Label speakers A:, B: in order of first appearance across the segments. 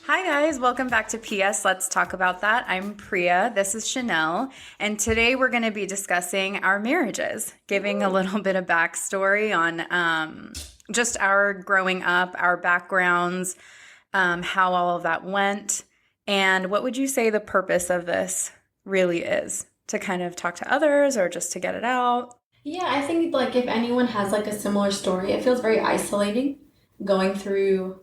A: Hi guys, welcome back to PS. Let's talk about that. I'm Priya. This is Chanel, and today we're going to be discussing our marriages, giving a little bit of backstory on just our growing up, our backgrounds, how all of that went, and what would you say the purpose of this really is? To kind of talk to others or just to get it out?
B: Yeah, I think like if anyone has like a similar story, it feels very isolating going through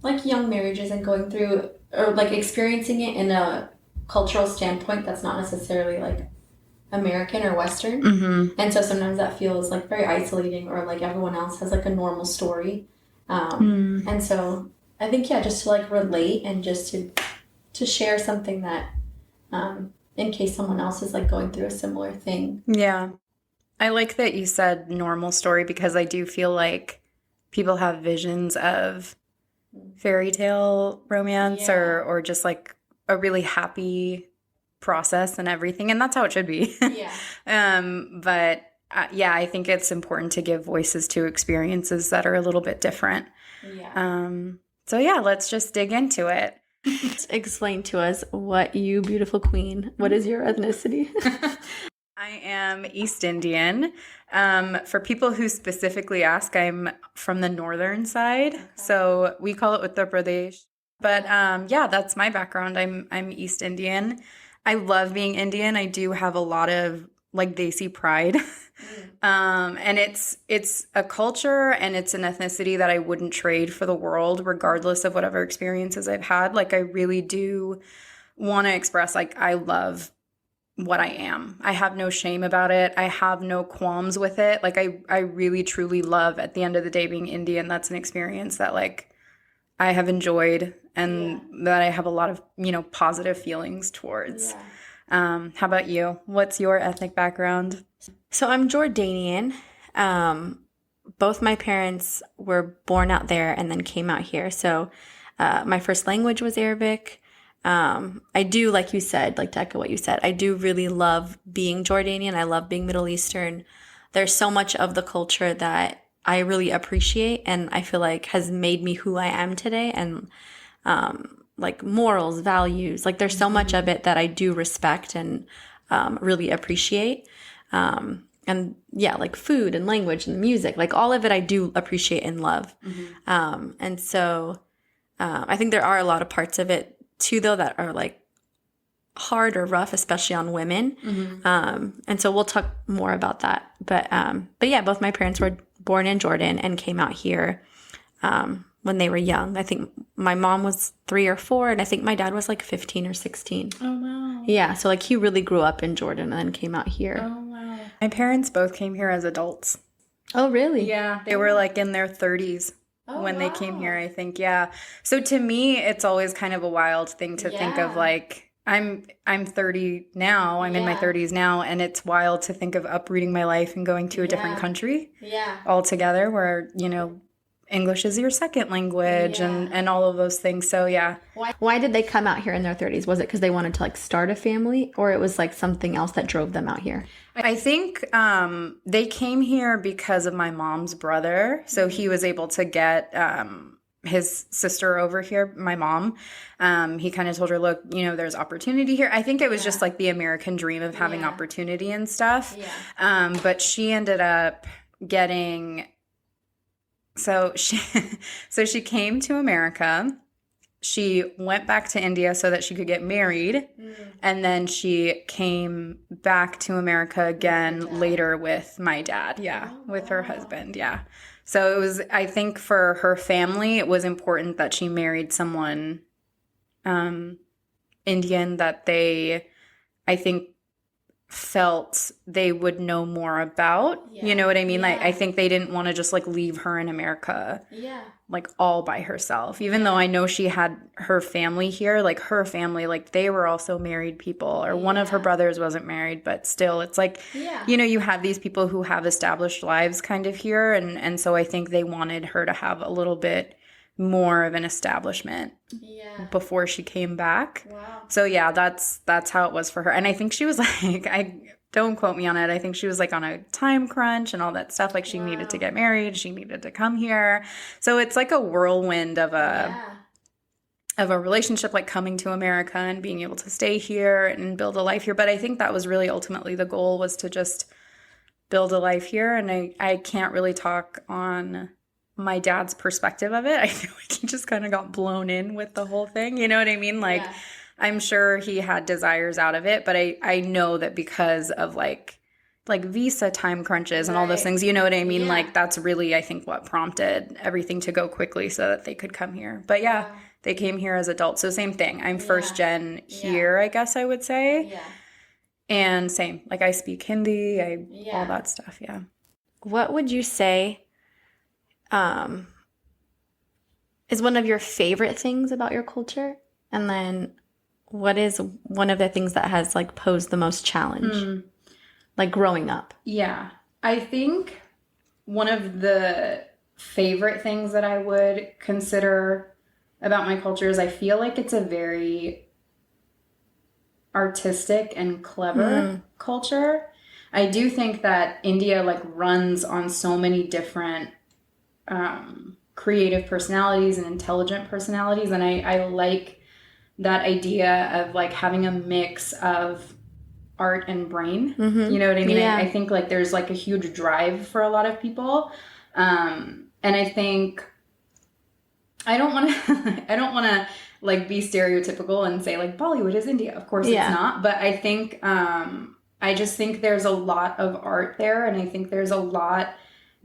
B: like young marriages and going through or like experiencing it in a cultural standpoint that's not necessarily like American or Western.
A: Mm-hmm.
B: And so sometimes that feels like very isolating or like everyone else has like a normal story. And so I think yeah, just to like relate and just to share something that in case someone else is like going through a similar thing.
A: Yeah. I like that you said normal story because I do feel like people have visions of fairy tale romance
B: Yeah.
A: or just like a really happy process and everything, and that's how it should be.
B: Yeah.
A: But yeah, I think it's important to give voices to experiences that are a little bit different.
B: Yeah.
A: So yeah, let's just dig into it.
B: Explain to us what you beautiful queen, what is your ethnicity?
A: I am East Indian. For people who specifically ask, I'm from the northern side, so we call it Uttar Pradesh. But yeah, that's my background. I'm East Indian. I love being Indian. I do have a lot of like Desi pride. And it's a culture and it's an ethnicity that I wouldn't trade for the world, regardless of whatever experiences I've had. Like I really do want to express like I love what I am. I have no shame about it. I have no qualms with it. Like I really truly love at the end of the day being Indian. That's an experience that like I have enjoyed and that I have a lot of, positive feelings towards.
B: Yeah.
A: How about you? What's your ethnic background?
B: So I'm Jordanian. Both my parents were born out there and then came out here. So my first language was Arabic. I do, like you said, like to echo what you said, I do really love being Jordanian. I love being Middle Eastern. There's so much of the culture that I really appreciate and I feel like has made me who I am today. And like morals, values, like there's so much of it that I do respect and really appreciate. And yeah, like food and language and music, like all of it I do appreciate and love. And so I think there are a lot of parts of it too, though, that are like hard or rough, especially on women. And so we'll talk more about that. But yeah, both my parents were born in Jordan and came out here when they were young. I think my mom was 3 or 4, and I think my dad was like 15 or 16.
A: Oh, wow.
B: Yeah, so like he really grew up in Jordan and then came out here.
A: Oh, wow. My parents both came here as adults.
B: Oh, really?
A: Yeah. They were like in their 30s. When they came here, I think, yeah. So to me, it's always kind of a wild thing to think of like I'm 30 now. I'm in my 30s now, and it's wild to think of uprooting my life and going to a different country altogether where, English is your second language and all of those things. So yeah.
B: Why did they come out here in their 30s? Was it because they wanted to like start a family, or it was like something else that drove them out here?
A: I think they came here because of my mom's brother. So he was able to get his sister over here, my mom. He kind of told her, look, there's opportunity here. I think it was just like the American dream of having opportunity and stuff. But she ended up getting... So she came to America. She went back to India so that she could get married. And then she came back to America again later with my dad. Yeah, with her husband. Yeah. So it was, I think for her family, it was important that she married someone Indian that they, I think, felt they would know more about. You know what I mean? Like I think they didn't want to just like leave her in America like all by herself. Even though I know she had her family here, like her family, like they were also married people, or one of her brothers wasn't married, but still it's like you have these people who have established lives kind of here, and so I think they wanted her to have a little bit more of an establishment before she came back. So yeah, that's how it was for her. And I think she was like, I don't quote me on it, I think she was like on a time crunch and all that stuff. Like she needed to get married, she needed to come here. So it's like a whirlwind of of a relationship, like coming to America and being able to stay here and build a life here. But I think that was really ultimately the goal, was to just build a life here. And I can't really talk on my dad's perspective of it. I feel like he just kind of got blown in with the whole thing. You know what I mean? Like,
B: Yeah.
A: I'm sure he had desires out of it, but I know that because of like visa time crunches and all those
B: Right.
A: things, you know what I mean?
B: Yeah.
A: Like, that's really, I think, what prompted everything to go quickly so that they could come here. But yeah,
B: Wow.
A: they came here as adults. So same thing. I'm first gen
B: Yeah.
A: here, I guess I would say.
B: Yeah.
A: And same, like I speak Hindi, all
B: Yeah.
A: that stuff. Yeah.
B: What would you say is one of your favorite things about your culture? And then what is one of the things that has like posed the most challenge, like growing up?
A: Yeah. I think one of the favorite things that I would consider about my culture is I feel like it's a very artistic and clever culture. I do think that India like runs on so many different creative personalities and intelligent personalities, and I like that idea of like having a mix of art and brain. You know what I mean?
B: Yeah.
A: I think like there's like a huge drive for a lot of people. And I think I don't want to I don't want to like be stereotypical and say like Bollywood is India. Of course it's not, but I think I just think there's a lot of art there, and I think there's a lot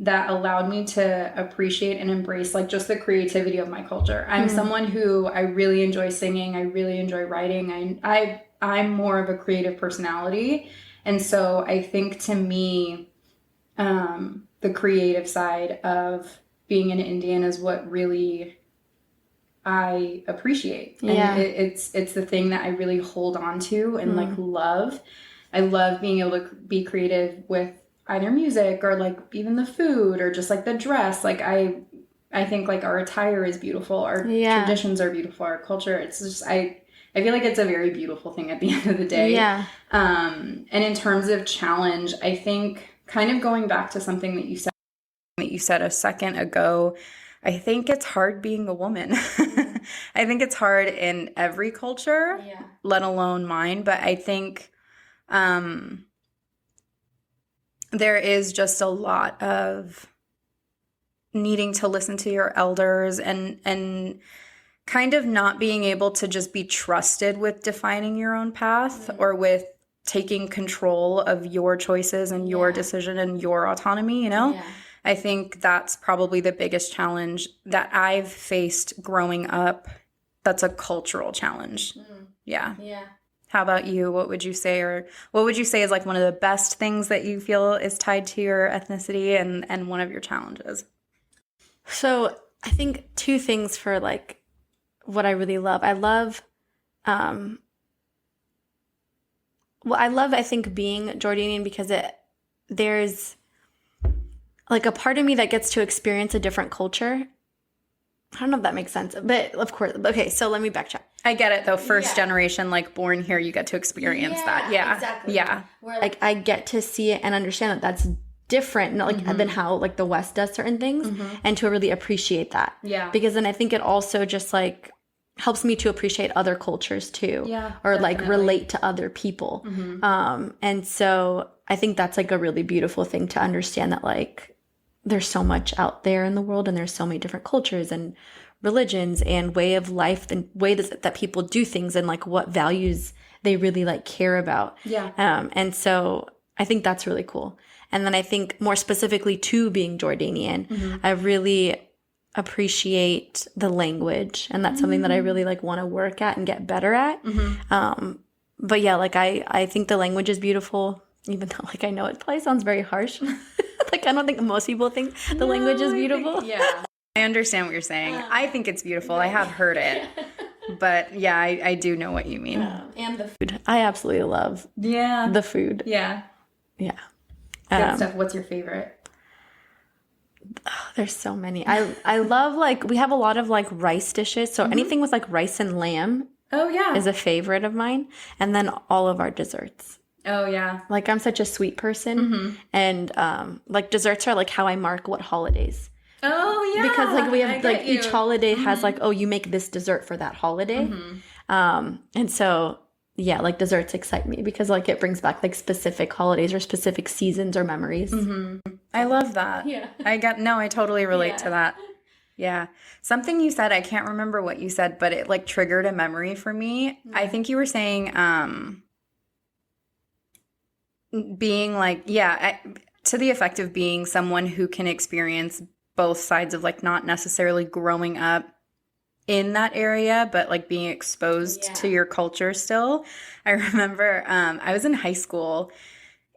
A: that allowed me to appreciate and embrace like just the creativity of my culture. I'm someone who I really enjoy singing, I really enjoy writing. I'm more of a creative personality, and so I think to me the creative side of being an Indian is what really I appreciate. And it's the thing that I really hold on to and like love. I love being able to be creative with either music or like even the food or just like the dress. Like I think like our attire is beautiful, our traditions are beautiful, our culture. It's just I feel like it's a very beautiful thing at the end of the day.
B: Yeah.
A: And in terms of challenge, I think kind of going back to something that you said a second ago, I think it's hard being a woman. I think it's hard in every culture, let alone mine. But I think there is just a lot of needing to listen to your elders and kind of not being able to just be trusted with defining your own path or with taking control of your choices and your decision and your autonomy, you know? I think that's probably the biggest challenge that I've faced growing up. That's a cultural challenge. Yeah. How about you? What would you say, or what would you say is like one of the best things that you feel is tied to your ethnicity and one of your challenges?
B: So I think two things for like what I really love. I love, I think being Jordanian because there's like a part of me that gets to experience a different culture. I don't know if that makes sense, but of course. Okay, so let me backtrack.
A: I get it though. First generation, like born here, you get to experience that. Yeah,
B: exactly.
A: Yeah.
B: Where like I get to see it and understand that that's different, not like than how like the West does certain things, and to really appreciate that.
A: Yeah.
B: Because then I think it also just like helps me to appreciate other cultures too, or like relate to other people. And so I think that's like a really beautiful thing to understand that like there's so much out there in the world and there's so many different cultures and religions and way of life and ways that people do things and like what values they really like care about. And so I think that's really cool. And then I think more specifically to being Jordanian, I really appreciate the language, and that's something that I really like want to work at and get better at. But yeah, like I think the language is beautiful, even though like I know it probably sounds very harsh. Like I don't think most people think the language is beautiful.
A: I understand what you're saying. I think it's beautiful. I have heard it. But yeah, I do know what you mean.
B: And the food. I absolutely love the food.
A: Yeah. Good stuff. What's your favorite?
B: There's so many. I love like we have a lot of like rice dishes. So anything with like rice and lamb is a favorite of mine. And then all of our desserts.
A: Oh yeah.
B: Like I'm such a sweet person. And like desserts are like how I mark what holidays.
A: Oh yeah.
B: Because like we
A: I
B: have
A: get
B: like
A: you.
B: each holiday has like, oh, you make this dessert for that holiday. And so yeah, like desserts excite me because like it brings back like specific holidays or specific seasons or memories.
A: I love that.
B: Yeah.
A: I totally relate to
B: Yeah.
A: that. Yeah. Something you said, I can't remember what you said, but it like triggered a memory for me. I think you were saying being like, to the effect of being someone who can experience both sides of like not necessarily growing up in that area, but like being exposed to your culture still. I remember I was in high school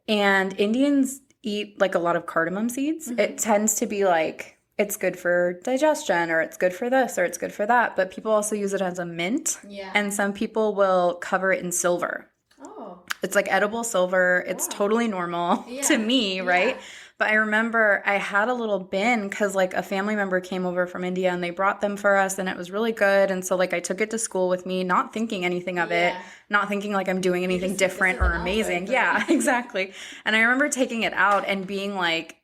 A: and Indians eat like a lot of cardamom seeds. It tends to be like it's good for digestion or it's good for this or it's good for that, but people also use it as a mint.
B: Yeah.
A: And some people will cover it in silver.
B: Oh.
A: It's like edible silver. It's totally normal to me, right? But I remember I had a little bin because like a family member came over from India and they brought them for us and it was really good. And so like I took it to school with me, not thinking anything of it, not thinking like I'm doing anything different or amazing. Yeah, exactly. And I remember taking it out and being like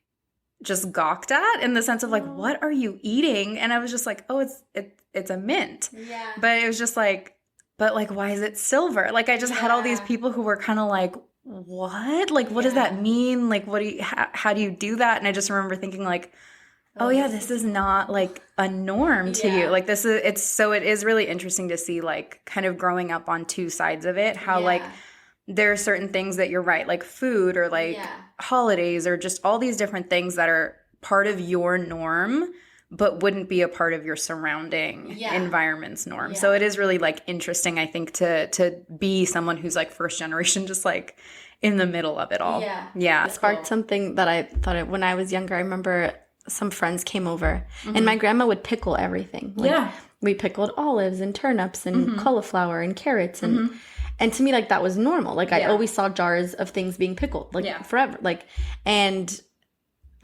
A: just gawked at in the sense of like, what are you eating? And I was just like, oh, it's a mint.
B: Yeah.
A: But it was just like, but like, why is it silver? Like I just had all these people who were kind of like, what? Like, what does that mean? Like, how do you do that? And I just remember thinking like, oh yeah, this is not like a norm to you. Like it is really interesting to see like kind of growing up on two sides of it, how like there are certain things that you're right, like food or like holidays or just all these different things that are part of your norm but wouldn't be a part of your surrounding environment's norm. So it is really like interesting, I think, to be someone who's like first generation, just like in the middle of it all. Yeah.
B: It sparked something that I thought when I was younger. I remember some friends came over and my grandma would pickle everything. Like, we pickled olives and turnips and cauliflower and carrots and to me like that was normal. Like I always saw jars of things being pickled like forever. Like and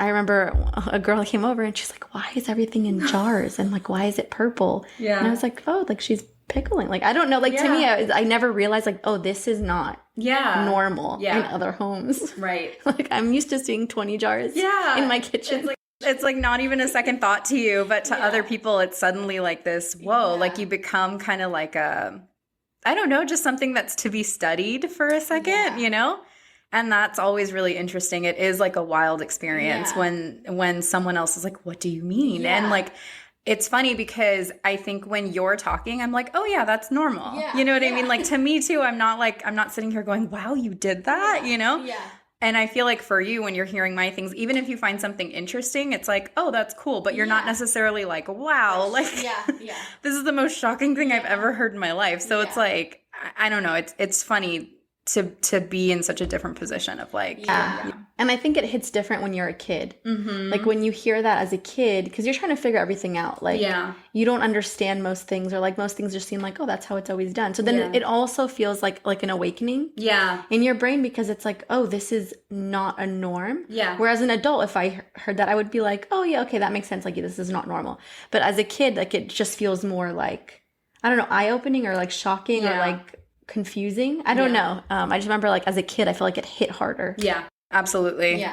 B: I remember a girl came over and she's like, why is everything in jars? And like, why is it purple? Yeah. And I was like, oh, like she's pickling. Like, I don't know. Like to me, I never realized like, oh, this is not normal in other homes.
A: Right.
B: Like I'm used to seeing 20 jars in my kitchen.
A: It's like not even a second thought to you, but to other people, it's suddenly like this, whoa, like you become kind of like I don't know, just something that's to be studied for a second, you know? And that's always really interesting. It is like a wild experience when someone else is like, what do you mean? And like, it's funny because I think when you're talking, I'm like, oh yeah, that's normal. You know what I mean? Like to me too, I'm not sitting here going, wow, you did that, you know? And I feel like for you, when you're hearing my things, even if you find something interesting, it's like, oh, that's cool. But you're not necessarily like, wow, like this is the most shocking thing I've ever heard in my life. So it's like, I don't know. It's funny to be in such a different position of like
B: and I think it hits different when you're a kid. Like when you hear that as a kid, because you're trying to figure everything out, like you don't understand most things, or like most things just seem like, oh, that's how it's always done. So then it also feels like an awakening in your brain, because it's like, oh, this is not a norm. Whereas an adult, if I heard that, I would be like, oh yeah, okay, that makes sense, like this is not normal. But as a kid, like it just feels more like, I don't know, eye-opening or like shocking or like confusing. I don't know. I just remember like as a kid, I feel like it hit harder.
A: Yeah, absolutely.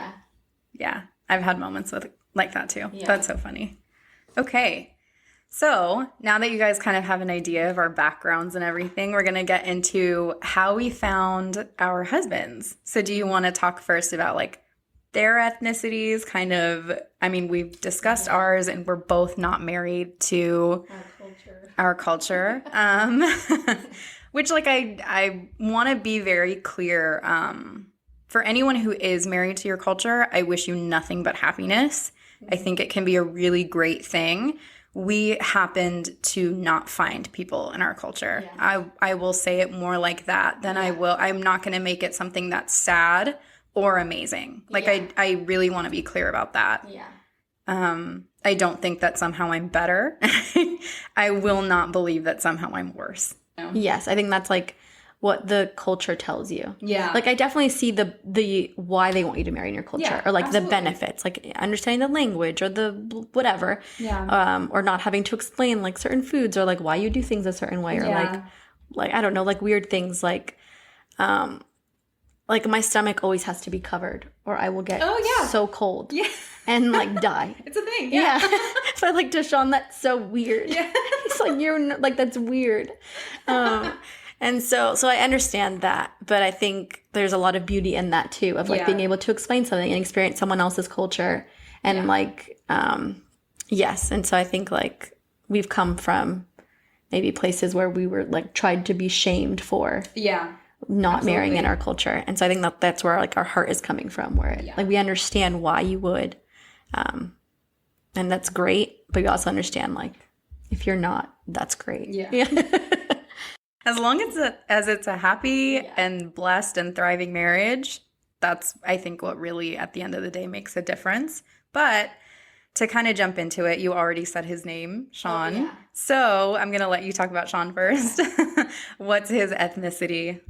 A: Yeah. I've had moments like that too. That's so funny. Okay. So now that you guys kind of have an idea of our backgrounds and everything, we're going to get into how we found our husbands. So do you want to talk first about like their ethnicities? Kind of, I mean, we've discussed ours and we're both not married to our culture. Which, like, I want to be very clear. For anyone who is married to your culture, I wish you nothing but happiness. I think it can be a really great thing. We happened to not find people in our culture. I will say it more like that than I will. I'm not going to make it something that's sad or amazing. Like, I really want to be clear about that. I don't think that somehow I'm better. I will not believe that somehow I'm worse.
B: Yes, I think that's like what the culture tells you. Like I definitely see the why they want you to marry in your culture, or like the benefits, like understanding the language or the whatever, or not having to explain like certain foods, or like why you do things a certain way, or like I don't know, like weird things like like my stomach always has to be covered or I will get so cold
A: Yeah.
B: and like die.
A: It's a thing.
B: Yeah. So I like to Sean, that's so weird.
A: Yeah.
B: He's like, like, that's weird. And so I understand that, but I think there's a lot of beauty in that too, of like being able to explain something and experience someone else's culture and like, yes. And so I think like we've come from maybe places where we were like tried to be shamed for not marrying in our culture. And so I think that that's where like our heart is coming from, where like we understand why you would, and that's great, but you also understand like if you're not, that's great. Yeah.
A: As long as it's a happy and blessed and thriving marriage, that's, I think, what really, at the end of the day, makes a difference. But to kind of jump into it, you already said his name, Sean. Oh, yeah. So I'm going to let you talk about Sean first. What's his ethnicity?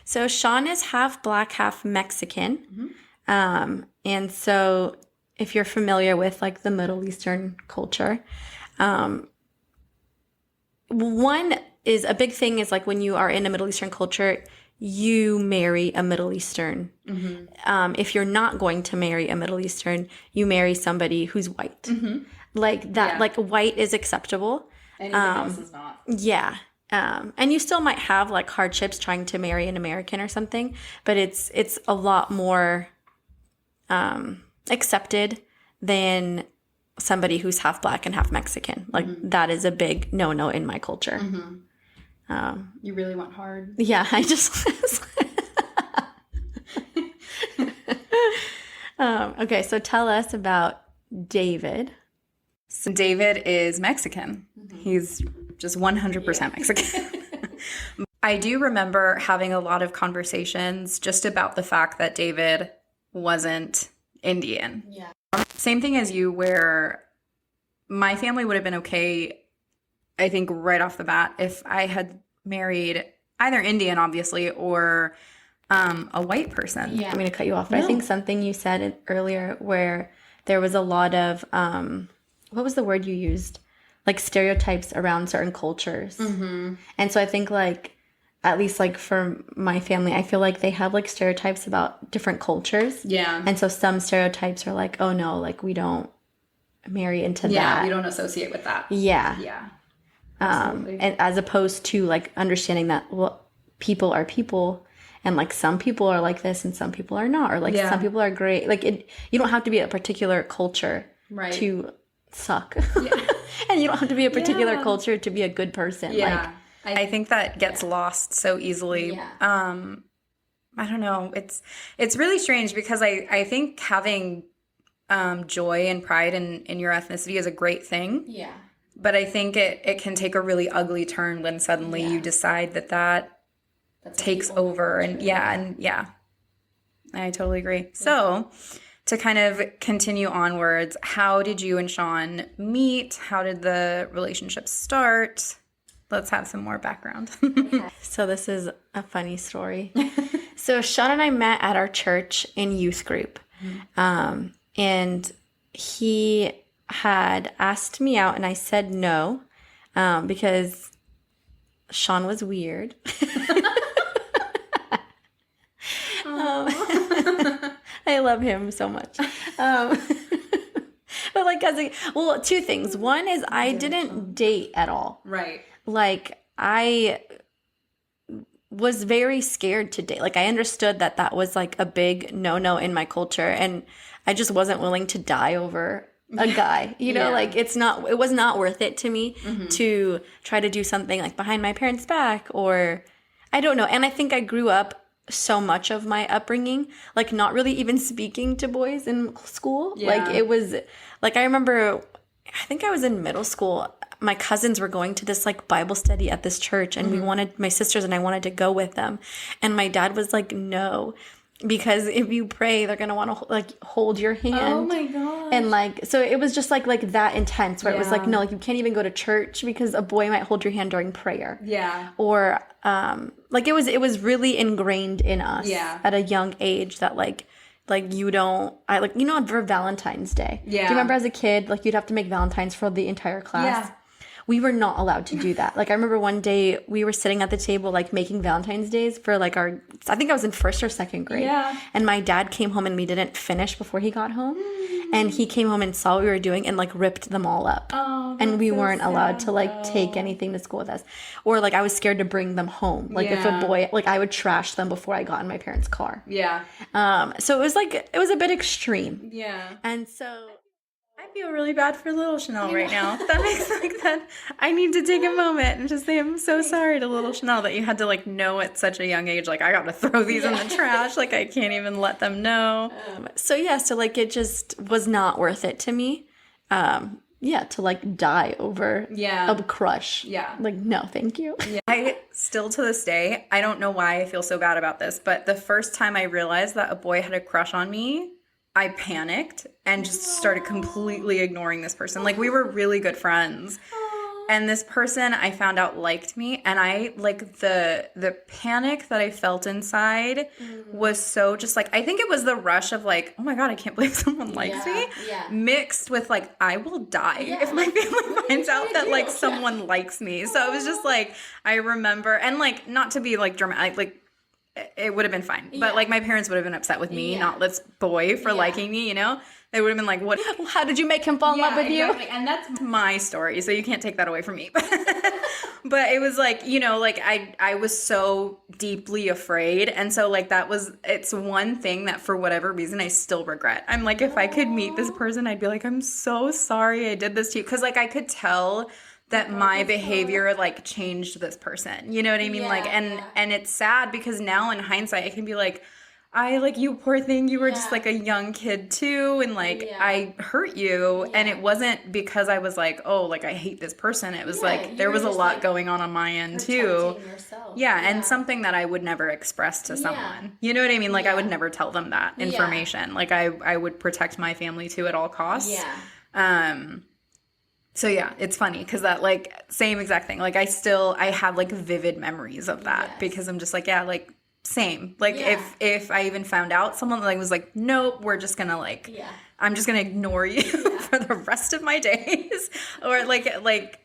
B: So Sean is half Black, half Mexican. Mm-hmm. And so if you're familiar with like the Middle Eastern culture, one is a big thing is like when you are in a Middle Eastern culture, you marry a Middle Eastern. Mm-hmm. If you're not going to marry a Middle Eastern, you marry somebody who's white. Mm-hmm. Like that, like white is acceptable.
A: Anything else is not.
B: Yeah. And you still might have like hardships trying to marry an American or something, but it's a lot more accepted than somebody who's half Black and half Mexican. Like that is a big no in my culture.
A: Mm-hmm. You really went hard.
B: Yeah, I just okay, so tell us about David.
A: So David is Mexican. Mm-hmm. He's just 100% Mexican. I do remember having a lot of conversations just about the fact that David wasn't Indian. Yeah. Same thing as you, where my family would have been okay, I think, right off the bat if I had married either Indian, obviously, or a white person.
B: Yeah. I'm going to cut you off, but I think something you said earlier where there was a lot of, what was the word you used? Like stereotypes around certain cultures. Mm-hmm. And so I think like, at least like for my family, I feel like they have like stereotypes about different cultures. Yeah. And so some stereotypes are like, oh no, like we don't marry into that.
A: Yeah, we don't associate with that.
B: Yeah. Yeah. And as opposed to like understanding that, well, people are people and like some people are like this and some people are not, or like some people are great. Like you don't have to be a particular culture to suck. Yeah. And you don't have to be a particular culture to be a good person.
A: Yeah. Like, I think that gets lost so easily. Yeah. I don't know. It's really strange because I think having joy and pride in your ethnicity is a great thing. Yeah. But I think it can take a really ugly turn when suddenly you decide that takes over. And I totally agree. Yeah. So to kind of continue onwards, how did you and Sean meet? How did the relationship start? Let's have some more background.
B: Okay. So this is a funny story. So Sean and I met at our church in youth group. Mm-hmm. And he had asked me out and I said no, because Sean was weird. I love him so much. But like, two things. One is I didn't date at all. Right. Like I was very scared to date. Like I understood that was like a big no in my culture, and I just wasn't willing to die over a guy. You know, like it was not worth it to me to try to do something like behind my parents' back, or I don't know. And I think I grew up so much of my upbringing like not really even speaking to boys in school. Like it was like I remember, I think I was in middle school. My cousins were going to this like Bible study at this church, and my sisters and I wanted to go with them. And my dad was like, no, because if you pray, they're going to want to like hold your hand. Oh my God. And like, so it was just like that intense where it was like, no, like you can't even go to church because a boy might hold your hand during prayer. Yeah. Or, like it was really ingrained in us at a young age that like you don't, for Valentine's Day. Yeah. Do you remember as a kid, like you'd have to make Valentines for the entire class? Yeah. we were not allowed to do that. Like I remember one day we were sitting at the table like making Valentine's Days for like I think I was in first or second grade.
A: Yeah.
B: And my dad came home and we didn't finish before he got home. And he came home and saw what we were doing and like ripped them all up.
A: Oh,
B: and we
A: so
B: weren't allowed to like
A: sad,
B: take
A: though.
B: anything to school with us. Or like I was scared to bring them home. Like if a
A: Yeah.
B: boy, like I would trash them before I got in my parents' car.
A: Yeah.
B: So it was like, it was a bit extreme.
A: Yeah.
B: And so
A: I feel really bad for little Chanel right now. That makes like that. I need to take a moment and just say I'm so sorry to little Chanel that you had to like know at such a young age. Like I got to throw these in the trash. Like I can't even let them know.
B: so yeah, so like it just was not worth it to me. To like die over a crush.
A: Yeah.
B: Like, no, thank you.
A: Yeah. I still to this day, I don't know why I feel so bad about this, but the first time I realized that a boy had a crush on me, I panicked and just started completely ignoring this person. Like we were really good friends. And this person I found out liked me, and I like the panic that I felt inside was so just like, I think it was the rush of like, oh my God, I can't believe someone likes me, mixed with like, I will die if my family finds out that like someone likes me. So it was just like, I remember, and like not to be like dramatic, like it would have been fine, but like my parents would have been upset with me, not this boy for liking me, you know? They would have been like, what?
B: How did you make him fall in love with you?
A: And that's my story, so you can't take that away from me. But it was like, you know, like I was so deeply afraid. And so like it's one thing that for whatever reason I still regret. I'm like, if I could meet this person, I'd be like, I'm so sorry I did this to you. Because like I could tell that my behavior like changed this person. You know what I mean? And it's sad because now in hindsight I can be like, I like, you poor thing, you were just like a young kid too, and like I hurt you, and it wasn't because I was like, oh, like I hate this person. It was like there was a lot going on my end too. And something that I would never express to someone. You know what I mean? Like I would never tell them that information. Like I would protect my family too at all costs. So yeah, it's funny because that like same exact thing. Like I have like vivid memories of that because I'm just like, like same. Like if I even found out someone like was like, nope, we're just gonna like, I'm just gonna ignore you for the rest of my days. Or like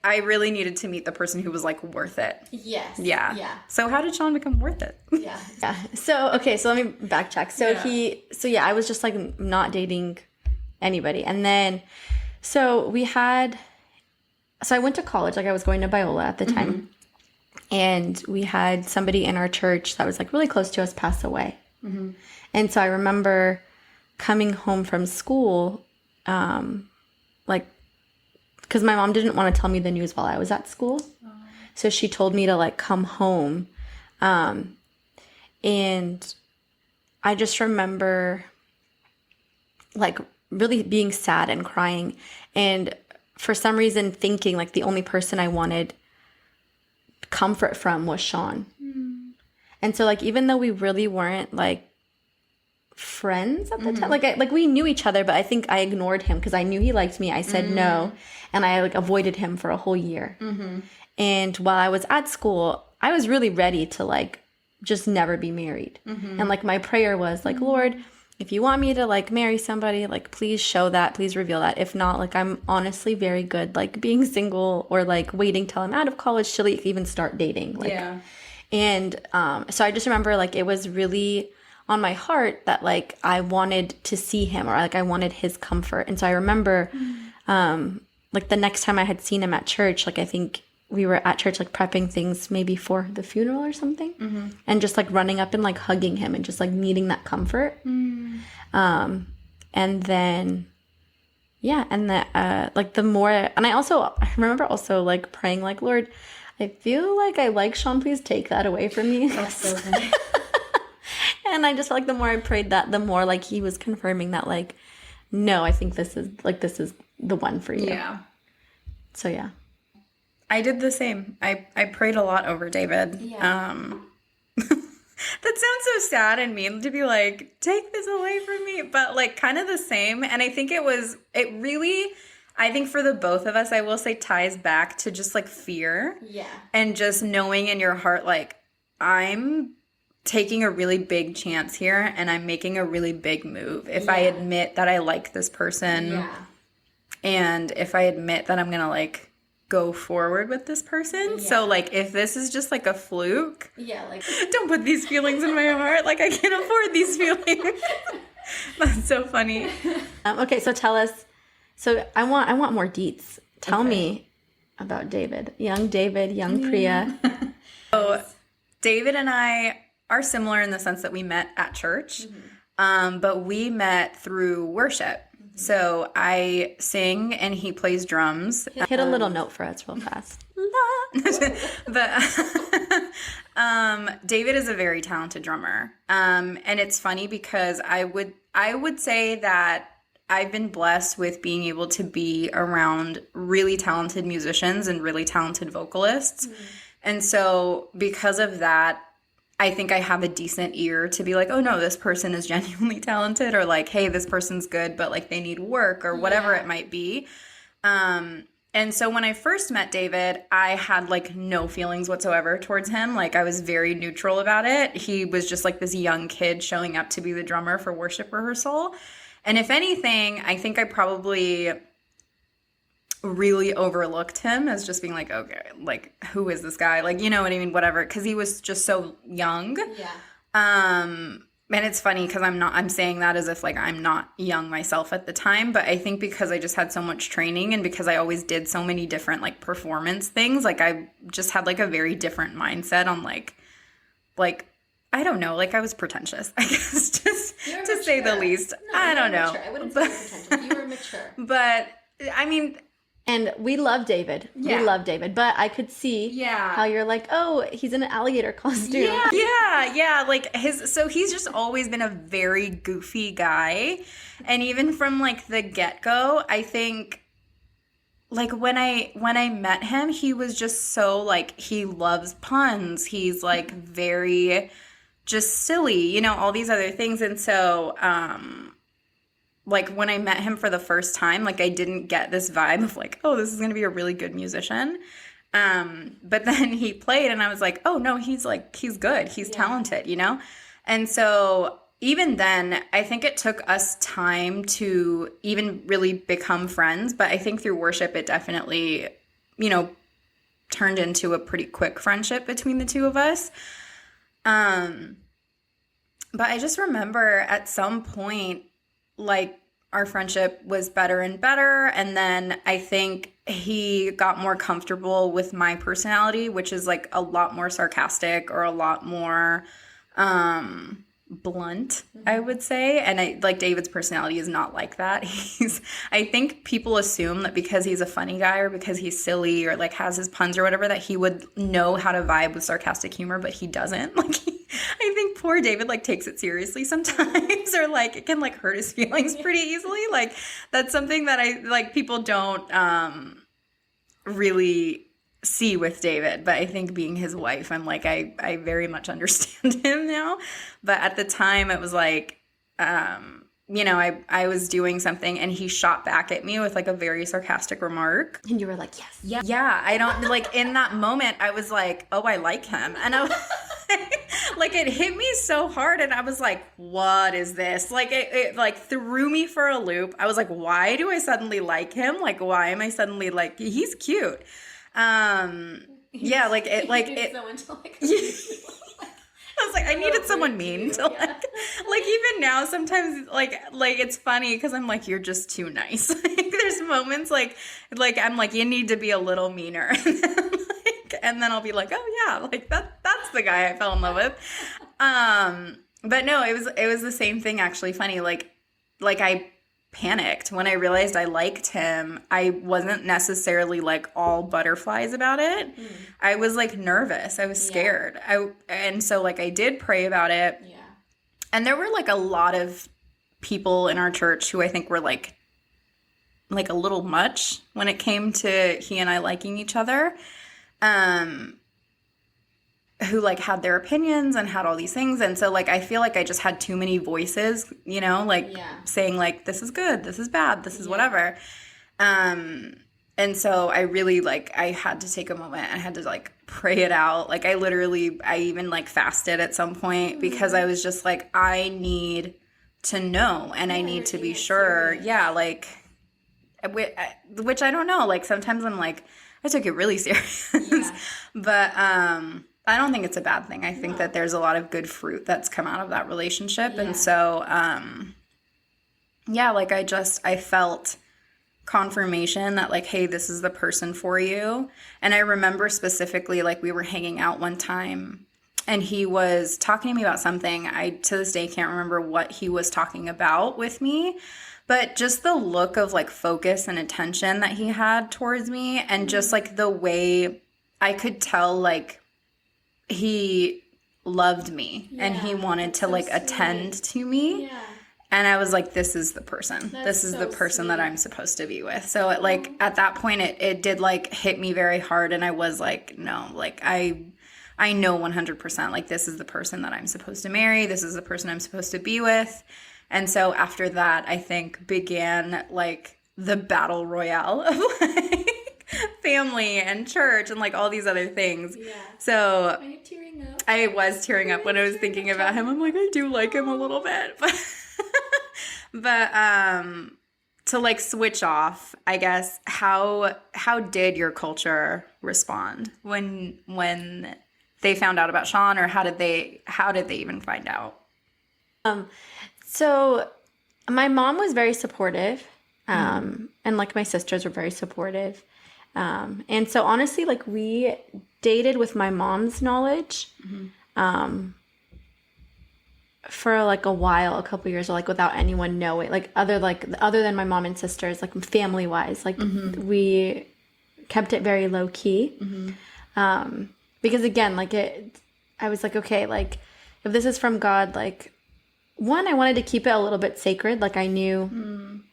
A: I really needed to meet the person who was like worth it.
B: Yes.
A: Yeah. So how did Sean become worth it?
B: Yeah. So okay, so let me backtrack. So I was just like not dating anybody, and then so I went to college. Like I was going to Biola at the time. And we had somebody in our church that was like really close to us pass away. And so I remember coming home from school, like, because my mom didn't want to tell me the news while I was at school. So she told me to like come home. And I just remember like really being sad and crying. And for some reason thinking like the only person I wanted comfort from was Sean. And so like even though we really weren't like friends at the time, like we knew each other, but I think I ignored him because I knew he liked me. I said no, and I like avoided him for a whole year. And while I was at school, I was really ready to like just never be married. And like my prayer was like, Lord, if you want me to like marry somebody, like please show that, please reveal that. If not, like I'm honestly very good like being single or like waiting till I'm out of college to like even start dating. Like, and so I just remember like it was really on my heart that like I wanted to see him, or like I wanted his comfort. And so I remember like the next time I had seen him at church, like I think we were at church like prepping things maybe for the funeral or something, and just like running up and like hugging him and just like needing that comfort. And then and that like the more, and I remember also like praying like, Lord, I feel like I like Sean, please take that away from me.
A: That's so funny.
B: And I just felt like the more I prayed that, the more like he was confirming that like, no, I think this is the one for you. So yeah.
A: I did the same. I prayed a lot over David. That sounds so sad and mean to be like, take this away from me, but like kind of the same. And I think I think for the both of us, I will say ties back to just like fear. And just knowing in your heart, like I'm taking a really big chance here and I'm making a really big move. If I admit that I like this person and if I admit that I'm going to like go forward with this person.
B: Yeah.
A: So like if this is just like a fluke,
B: Yeah, like
A: don't put these feelings in my heart. Like I can't afford these feelings. That's so funny.
B: okay, so tell us. So I want more deets. Tell me about David, young Priya.
A: So David and I are similar in the sense that we met at church, but we met through worship. So I sing and he plays drums.
B: Hit a little note for us real fast.
A: But David is a very talented drummer. And it's funny because I would say that I've been blessed with being able to be around really talented musicians and really talented vocalists. And so because of that, I think I have a decent ear to be like, oh no, this person is genuinely talented, or like, hey, this person's good, but like they need work or whatever it might be. And so when I first met David, I had like no feelings whatsoever towards him. Like I was very neutral about it. He was just like this young kid showing up to be the drummer for worship rehearsal. And if anything, I think I probably really overlooked him as just being like, okay, like who is this guy? Like, you know what I mean? Whatever. Cause he was just so young. Yeah. And it's funny because I'm saying that as if like I'm not young myself at the time, but I think because I just had so much training and because I always did so many different like performance things, like I just had like a very different mindset on like I don't know, like I was pretentious, I guess, just to say the least. No, I don't know.
B: Mature. I wouldn't say you were pretentious. You were mature.
A: But I mean,
B: and we love David. Yeah. We love David. But I could see how you're like, oh, he's in an alligator costume.
A: Yeah. Like he's just always been a very goofy guy. And even from like the get-go, I think like when I met him, he was just so like, he loves puns. He's like very just silly, you know, all these other things. And so, like when I met him for the first time, like I didn't get this vibe of like, oh, this is going to be a really good musician. But then he played and I was like, oh no, he's good. He's talented, you know? And so even then, I think it took us time to even really become friends. But I think through worship, it definitely, you know, turned into a pretty quick friendship between the two of us. But I just remember at some point, like our friendship was better and better. And then I think he got more comfortable with my personality, which is like a lot more sarcastic or a lot more blunt, I would say. And I like David's personality is not like that. I think people assume that because he's a funny guy or because he's silly or like has his puns or whatever, that he would know how to vibe with sarcastic humor, but he doesn't. Like I think poor David like takes it seriously sometimes, or like it can like hurt his feelings pretty easily. Like that's something that I like people don't really see with David, but I think being his wife, I'm like, I very much understand him now. But at the time it was like, you know, I was doing something and he shot back at me with like a very sarcastic remark.
B: And you were like, yes.
A: Yeah. I don't like in that moment I was like, oh, I like him. And I was like, it hit me so hard and I was like, what is this? Like it like threw me for a loop. I was like, why do I suddenly like him? Like, why am I suddenly like, he's cute. Yeah, like it, like it. Someone to like I was like, I needed someone mean to like even now sometimes like it's funny because I'm like, you're just too nice. Like there's moments like I'm like, you need to be a little meaner, and then I'll be like, oh yeah, like that's the guy I fell in love with. But no, it was the same thing actually. Funny, like I panicked when I realized I liked him. I wasn't necessarily like all butterflies about it. I was like nervous. I was scared. And so like I did pray about it. Yeah. And there were like a lot of people in our church who I think were like a little much when it came to he and I liking each other. Who like had their opinions and had all these things. And so like I feel like I just had too many voices, you know, like saying like this is good, this is bad, this is whatever. And so I really like I had to take a moment. I had to like pray it out. Like I even like fasted at some point because I was just like, I need to know and I need to be sure. Yeah, like which I don't know. Like sometimes I'm like I took it really serious.
B: Yeah.
A: But I don't think it's a bad thing. I think that there's a lot of good fruit that's come out of that relationship.
B: Yeah.
A: And so, yeah, like I felt confirmation that like, hey, this is the person for you. And I remember specifically, like, we were hanging out one time and he was talking to me about something. I, to this day, can't remember what he was talking about with me, but just the look of like focus and attention that he had towards me, and just like the way I could tell, like, he loved me and he wanted to like attend to me.
B: Yeah.
A: And I was like, this is the person. This is
B: so
A: the person that
B: sweet.
A: I'm supposed to be with. So it, like, at that point, it did like hit me very hard. And I was like, no, like I know 100%, like, this is the person that I'm supposed to marry. This is the person I'm supposed to be with. And so after that, I think began like the battle royale of like family and church and like all these other things.
B: Yeah.
A: So
B: Are you tearing up?
A: I was tearing up when I was thinking about him. I'm like, I do like him a little bit, but to like switch off, I guess, how did your culture respond when they found out about Sean, or how did they even find out?
B: So my mom was very supportive, and like my sisters were very supportive. And so honestly, like, we dated with my mom's knowledge, for like a while, a couple years, or like without anyone knowing, like other than my mom and sisters, like family wise, like we kept it very low key. Because again, like I was like, okay, like if this is from God, like, one, I wanted to keep it a little bit sacred. Like, I knew,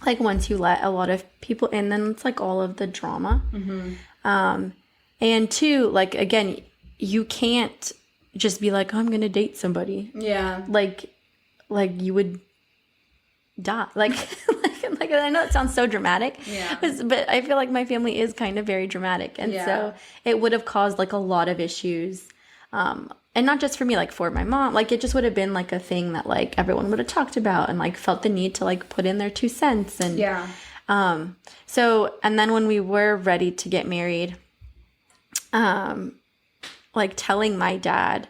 B: like, once you let a lot of people in, then it's like all of the drama. And two, like, again, you can't just be like, oh, I'm gonna date somebody.
A: Yeah.
B: Like you would die. Like I know it sounds so dramatic.
A: Yeah.
B: But I feel like my family is kind of very dramatic, and so it would have caused like a lot of issues. And not just for me, like for my mom, like it just would have been like a thing that like everyone would have talked about and like felt the need to like put in their 2 cents. And so, and then when we were ready to get married, like telling my dad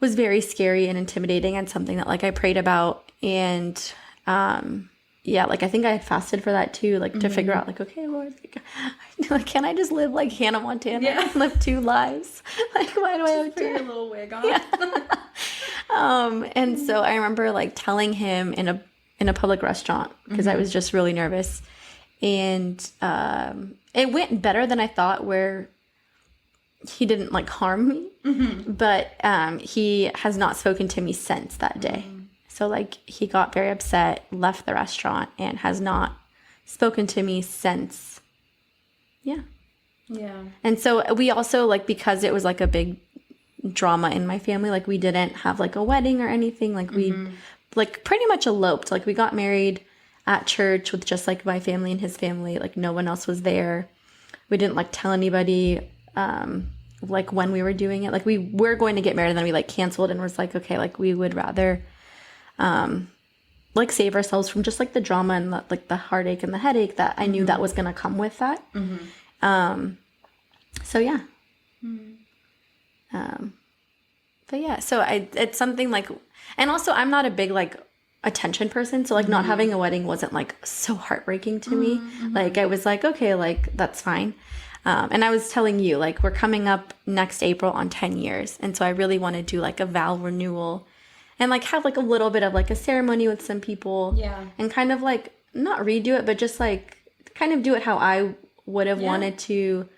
B: was very scary and intimidating, and something that like I prayed about. And yeah, like I think I had fasted for that too, like to figure out like, okay, Lord, like, can I just live like Hannah Montana and live 2 lives? Like, why do I have to
A: put your little wig on?
B: And so I remember like telling him in a public restaurant, because I was just really nervous, and it went better than I thought, where he didn't like harm me, but he has not spoken to me since that day. So like he got very upset, left the restaurant, and has not spoken to me since. Yeah. And so we also, like, because it was like a big drama in my family, like we didn't have like a wedding or anything. Like we like pretty much eloped. Like we got married at church with just like my family and his family. Like no one else was there. We didn't like tell anybody like when we were doing it. Like we were going to get married, and then we like canceled and was like, okay, like we would rather like save ourselves from just like the drama and like the heartache and the headache that I knew that was going to come with that. So yeah. But yeah, so it's something like, and also I'm not a big like attention person. So like not having a wedding wasn't like so heartbreaking to me. Like I was like, okay, like that's fine. And I was telling you, like, we're coming up next April on 10 years. And so I really want to do like a vow renewal and like have like a little bit of like a ceremony with some people.
A: Yeah.
B: And kind of like not redo it, but just like kind of do it how I would have wanted to.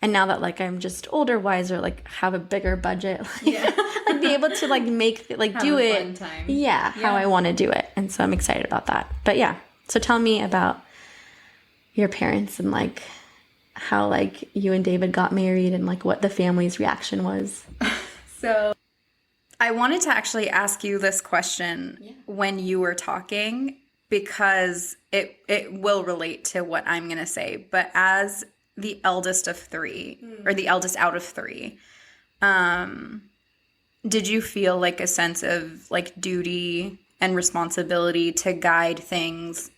B: And now that like I'm just older, wiser, like have a bigger budget, like, like be able to like make like
A: Have
B: do
A: a
B: it.
A: fun time.
B: Yeah, how I want to do it. And so I'm excited about that. But yeah, so tell me about your parents and like how like you and David got married and like what the family's reaction was.
A: So I wanted to actually ask you this question when you were talking, because it will relate to what I'm going to say. But as the eldest of 3, or the eldest out of 3, did you feel like a sense of like duty and responsibility to guide things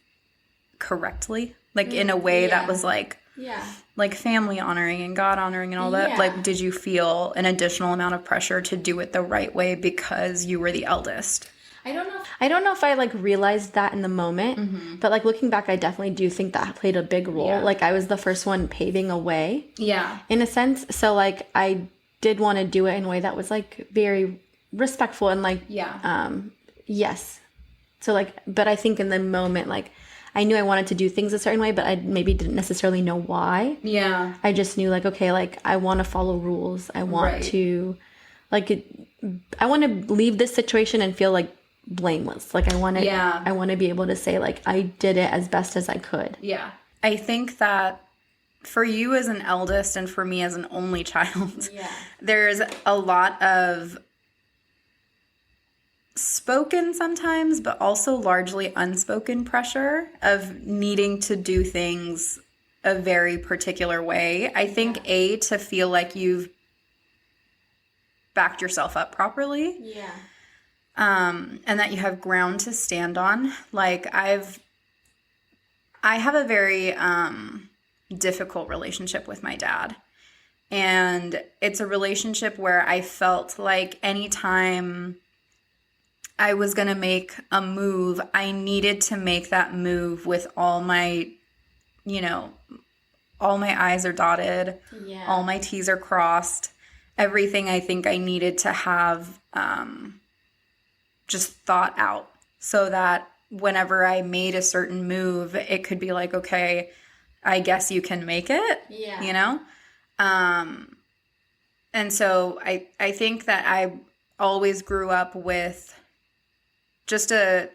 A: correctly? Like in a way that was like
B: Yeah.
A: Like family honoring and God honoring and all that.
B: Yeah.
A: Like, did you feel an additional amount of pressure to do it the right way because you were the eldest?
B: I don't know if I like realized that in the moment, but like looking back, I definitely do think that played a big role.
A: Yeah.
B: Like I was the first one paving a way.
A: Yeah.
B: In a sense. So like I did want to do it in a way that was like very respectful and like yes. So like, but I think in the moment, like I knew I wanted to do things a certain way, but I maybe didn't necessarily know why.
A: Yeah.
B: I just knew like, okay, like I want to follow rules. I want to like, I want to leave this situation and feel like blameless. Like I want to be able to say like I did it as best as I could.
A: Yeah. I think that for you as an eldest and for me as an only child, there's a lot of spoken sometimes, but also largely unspoken pressure of needing to do things a very particular way. I think to feel like you've backed yourself up properly.
B: Yeah.
A: And that you have ground to stand on. Like I have a very difficult relationship with my dad. And it's a relationship where I felt like anytime I was going to make a move, I needed to make that move with all my I's are dotted, all my T's are crossed. Everything I think I needed to have just thought out so that whenever I made a certain move, it could be like, okay, I guess you can make it, you know? And so I think that I always grew up with just a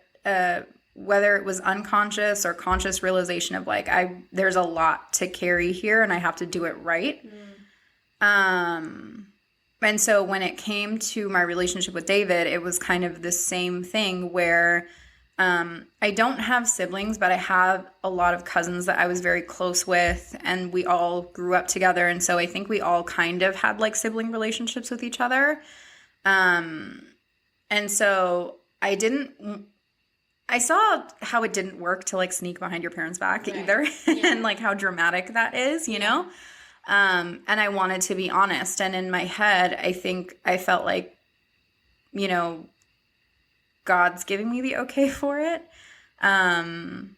A: whether it was unconscious or conscious realization of like, there's a lot to carry here and I have to do it right. And so when it came to my relationship with David, it was kind of the same thing where I don't have siblings, but I have a lot of cousins that I was very close with, and we all grew up together. And so I think we all kind of had like sibling relationships with each other. And so I saw how it didn't work to like sneak behind your parents' back either, and like how dramatic that is, you know? And I wanted to be honest. And in my head, I think I felt like, God's giving me the okay for it. The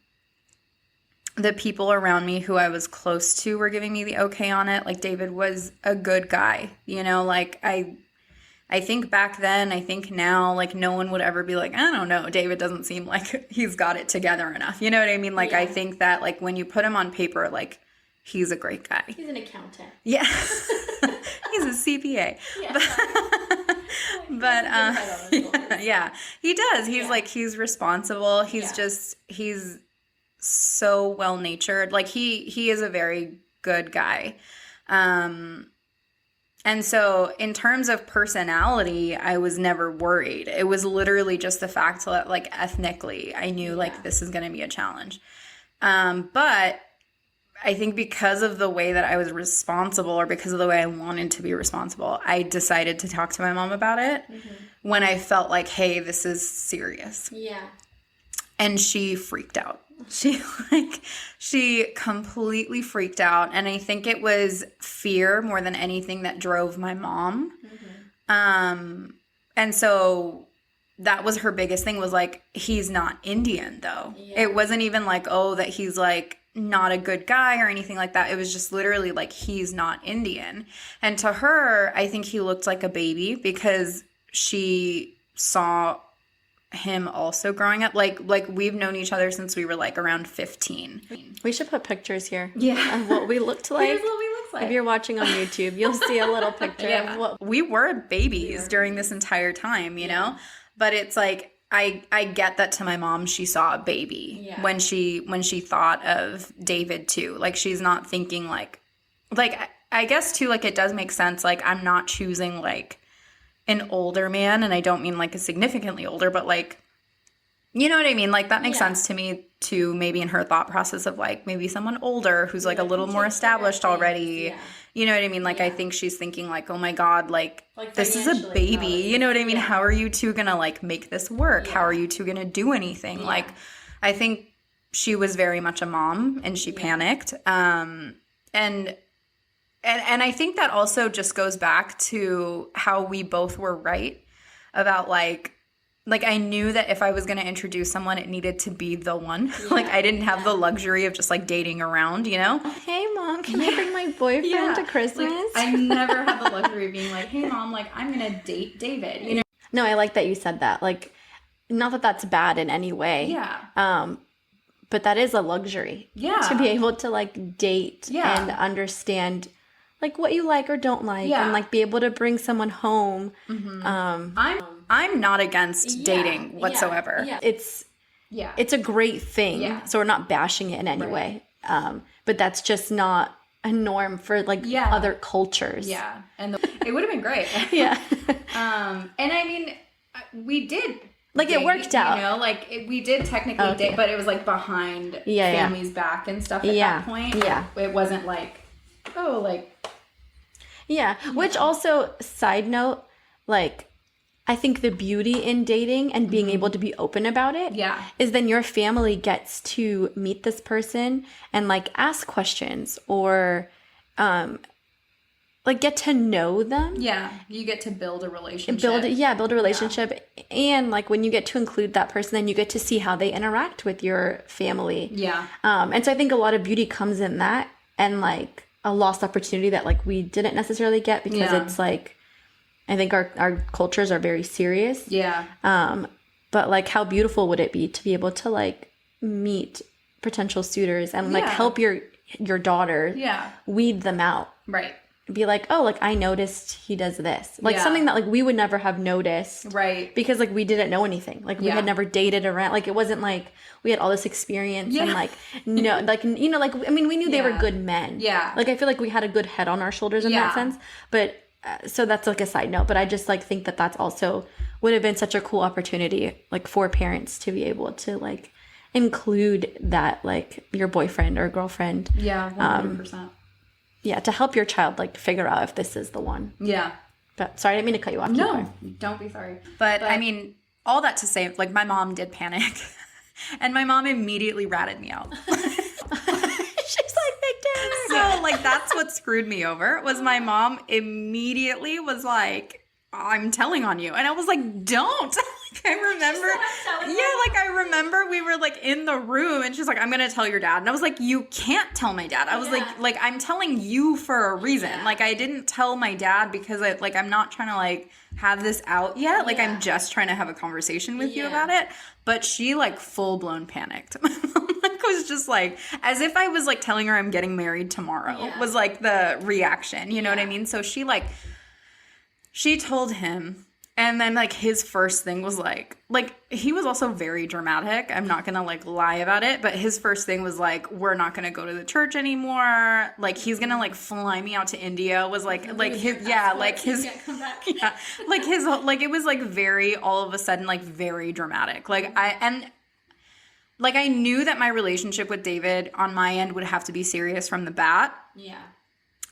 A: people around me who I was close to were giving me the okay on it. Like David was a good guy, like I think back then, I think now, like no one would ever be like, I don't know, David doesn't seem like he's got it together enough. You know what I mean? Like I think that like when you put him on paper, like he's a great guy.
B: He's an accountant.
A: Yeah. He's a CPA. Yeah, he does. He's like, he's responsible. He's he's so well-natured. Like he is a very good guy. And so in terms of personality, I was never worried. It was literally just the fact that like ethnically, I knew like this is going to be a challenge. But I think because of the way that I was responsible, or because of the way I wanted to be responsible, I decided to talk to my mom about it when I felt like, hey, this is serious. Yeah. And she freaked out. She completely freaked out. And I think it was fear more than anything that drove my mom. And so that was her biggest thing, was like, he's not Indian though. Yeah. It wasn't even like, oh, that he's like not a good guy or anything like that. It was just literally like, he's not Indian. And to her, I think he looked like a baby because she saw him also growing up. Like we've known each other since we were like around 15.
B: We should put pictures here.
A: Yeah.
B: Of what we looked like.
A: Here's what we looked like.
B: If you're watching on YouTube, you'll see a little picture of what
A: we were babies during this entire time, you know? But it's like, I get that to my mom, she saw a baby when she thought of David too. Like she's not thinking like I guess too, like it does make sense. Like I'm not choosing like an older man, and I don't mean like a significantly older, but like, you know what I mean? Like that makes sense to me too, maybe in her thought process of like maybe someone older who's like a little more established already. Yeah. You know what I mean? Like I think she's thinking like, oh my God, like this is a baby. You know what I mean? Yeah. How are you two gonna like make this work? Yeah. How are you two gonna do anything? Yeah. Like I think she was very much a mom, and she panicked. and and I think that also just goes back to how we both were right about like I knew that if I was going to introduce someone, it needed to be the one.
B: Yeah,
A: like I didn't have the luxury of just like dating around, you know?
B: Hey mom, can I bring my boyfriend to Christmas?
A: Like, I never had the luxury of being like, hey mom, like I'm going to date David, you know?
B: No, I like that you said that. Like, not that that's bad in any way.
A: Yeah.
B: But that is a luxury.
A: Yeah.
B: To be able to like date
A: Yeah.
B: and understand like what you like or don't like,
A: Yeah.
B: and like be able to bring someone home.
A: I'm not against dating whatsoever.
B: Yeah. It's a great thing.
A: Yeah.
B: So we're not bashing it in any way. But that's just not a norm for like other cultures.
A: Yeah. And it would have been great.
B: Yeah.
A: And I mean, we did
B: like
A: date,
B: it worked out.
A: You know, like we did technically date, but it was like behind family's back and stuff at that point.
B: Yeah.
A: It wasn't like, oh, like.
B: Yeah. Which also, side note, like, I think the beauty in dating and being able to be open about it is then your family gets to meet this person and like ask questions or like get to know them.
A: Yeah, you get to build a relationship.
B: Build a relationship. And like when you get to include that person, then you get to see how they interact with your family.
A: Yeah.
B: And so I think a lot of beauty comes in that, and like a lost opportunity that like we didn't necessarily get because it's like, I think our cultures are very serious.
A: Yeah.
B: But like how beautiful would it be to be able to like meet potential suitors and like help your daughter weed them out.
A: Right.
B: Be like, oh, like I noticed he does this. Like something that like we would never have noticed.
A: Right.
B: Because like we didn't know anything. Like we had never dated around. Like it wasn't like we had all this experience and like no, like, you know, like, I mean, we knew they were good men.
A: Yeah.
B: Like I feel like we had a good head on our shoulders in that sense. But so that's like a side note. But I just like think that that's also would have been such a cool opportunity like for parents to be able to like include that like your boyfriend or girlfriend.
A: Yeah, 100%.
B: Yeah, to help your child like figure out if this is the one.
A: Yeah.
B: But sorry, I didn't mean to cut you off.
A: No, don't be sorry. But I mean, all that to say, like my mom did panic, and my mom immediately ratted me out.
B: She's like, Victor.
A: So like that's what screwed me over was my mom immediately was like, I'm telling on you. And I was like, don't. Like, I remember. Like I remember we were like in the room and she's like, I'm going to tell your dad. And I was like, you can't tell my dad. I was like, I'm telling you for a reason. Yeah. Like I didn't tell my dad because I'm not trying to like have this out yet. Like I'm just trying to have a conversation with you about it. But she like full blown panicked. Like was just like, as if I was like telling her I'm getting married tomorrow was like the reaction. You know what I mean? So she told him, and then like his first thing was like he was also very dramatic. I'm not gonna like lie about it, but his first thing was like, we're not gonna go to the church anymore. Like he's gonna like fly me out to India. Was like his like his like his like it was like very all of a sudden like very dramatic. Like I knew that my relationship with David on my end would have to be serious from the bat. Yeah,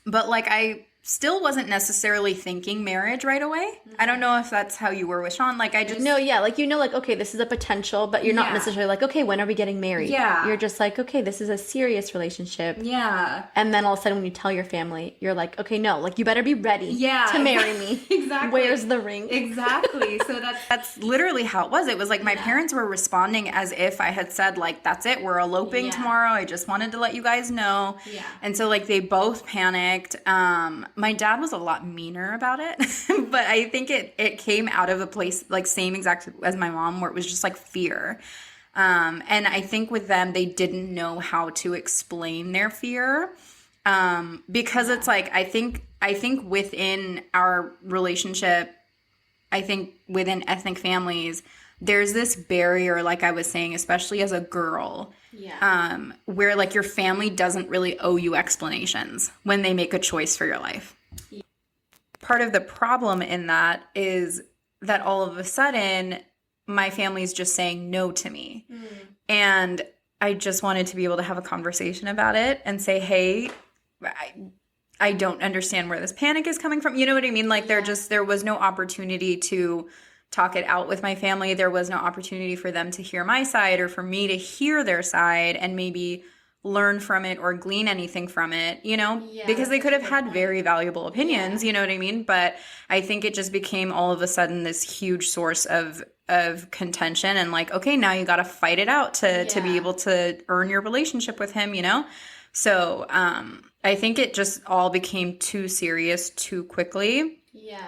A: but like I still wasn't necessarily thinking marriage right away. Mm-hmm. I don't know if that's how you were with Sean. Like I just
B: no, like you know, like okay, this is a potential, but you're not necessarily like okay, when are we getting married? Yeah, you're just like okay, this is a serious relationship. Yeah, and then all of a sudden when you tell your family, you're like okay, no, like you better be ready. To marry me. Exactly. Where's the ring?
A: Exactly. So that's literally how it was. It was like my parents were responding as if I had said like that's it, we're eloping tomorrow. I just wanted to let you guys know. Yeah, and so like they both panicked. My dad was a lot meaner about it, but I think it came out of a place like same exact as my mom, where it was just like fear. And I think with them, they didn't know how to explain their fear. Because it's like, I think within our relationship, I think within ethnic families, there's this barrier, like I was saying, especially as a girl, where like your family doesn't really owe you explanations when they make a choice for your life. Yeah. Part of the problem in that is that all of a sudden my family's just saying no to me. Mm. And I just wanted to be able to have a conversation about it and say, hey, I don't understand where this panic is coming from. You know what I mean? Like there was no opportunity to talk it out with my family. There was no opportunity for them to hear my side or for me to hear their side and maybe learn from it or glean anything from it,
B: Yeah,
A: because they
B: that's
A: could
B: a
A: have
B: good
A: had
B: point.
A: very valuable opinions,
B: Yeah.
A: you know what I mean? But I think it just became all of a sudden this huge source of contention and like, okay, now you got to fight it out to be
B: Yeah.
A: able to earn your relationship with him, So, I think it just all became too serious too quickly.
B: Yeah.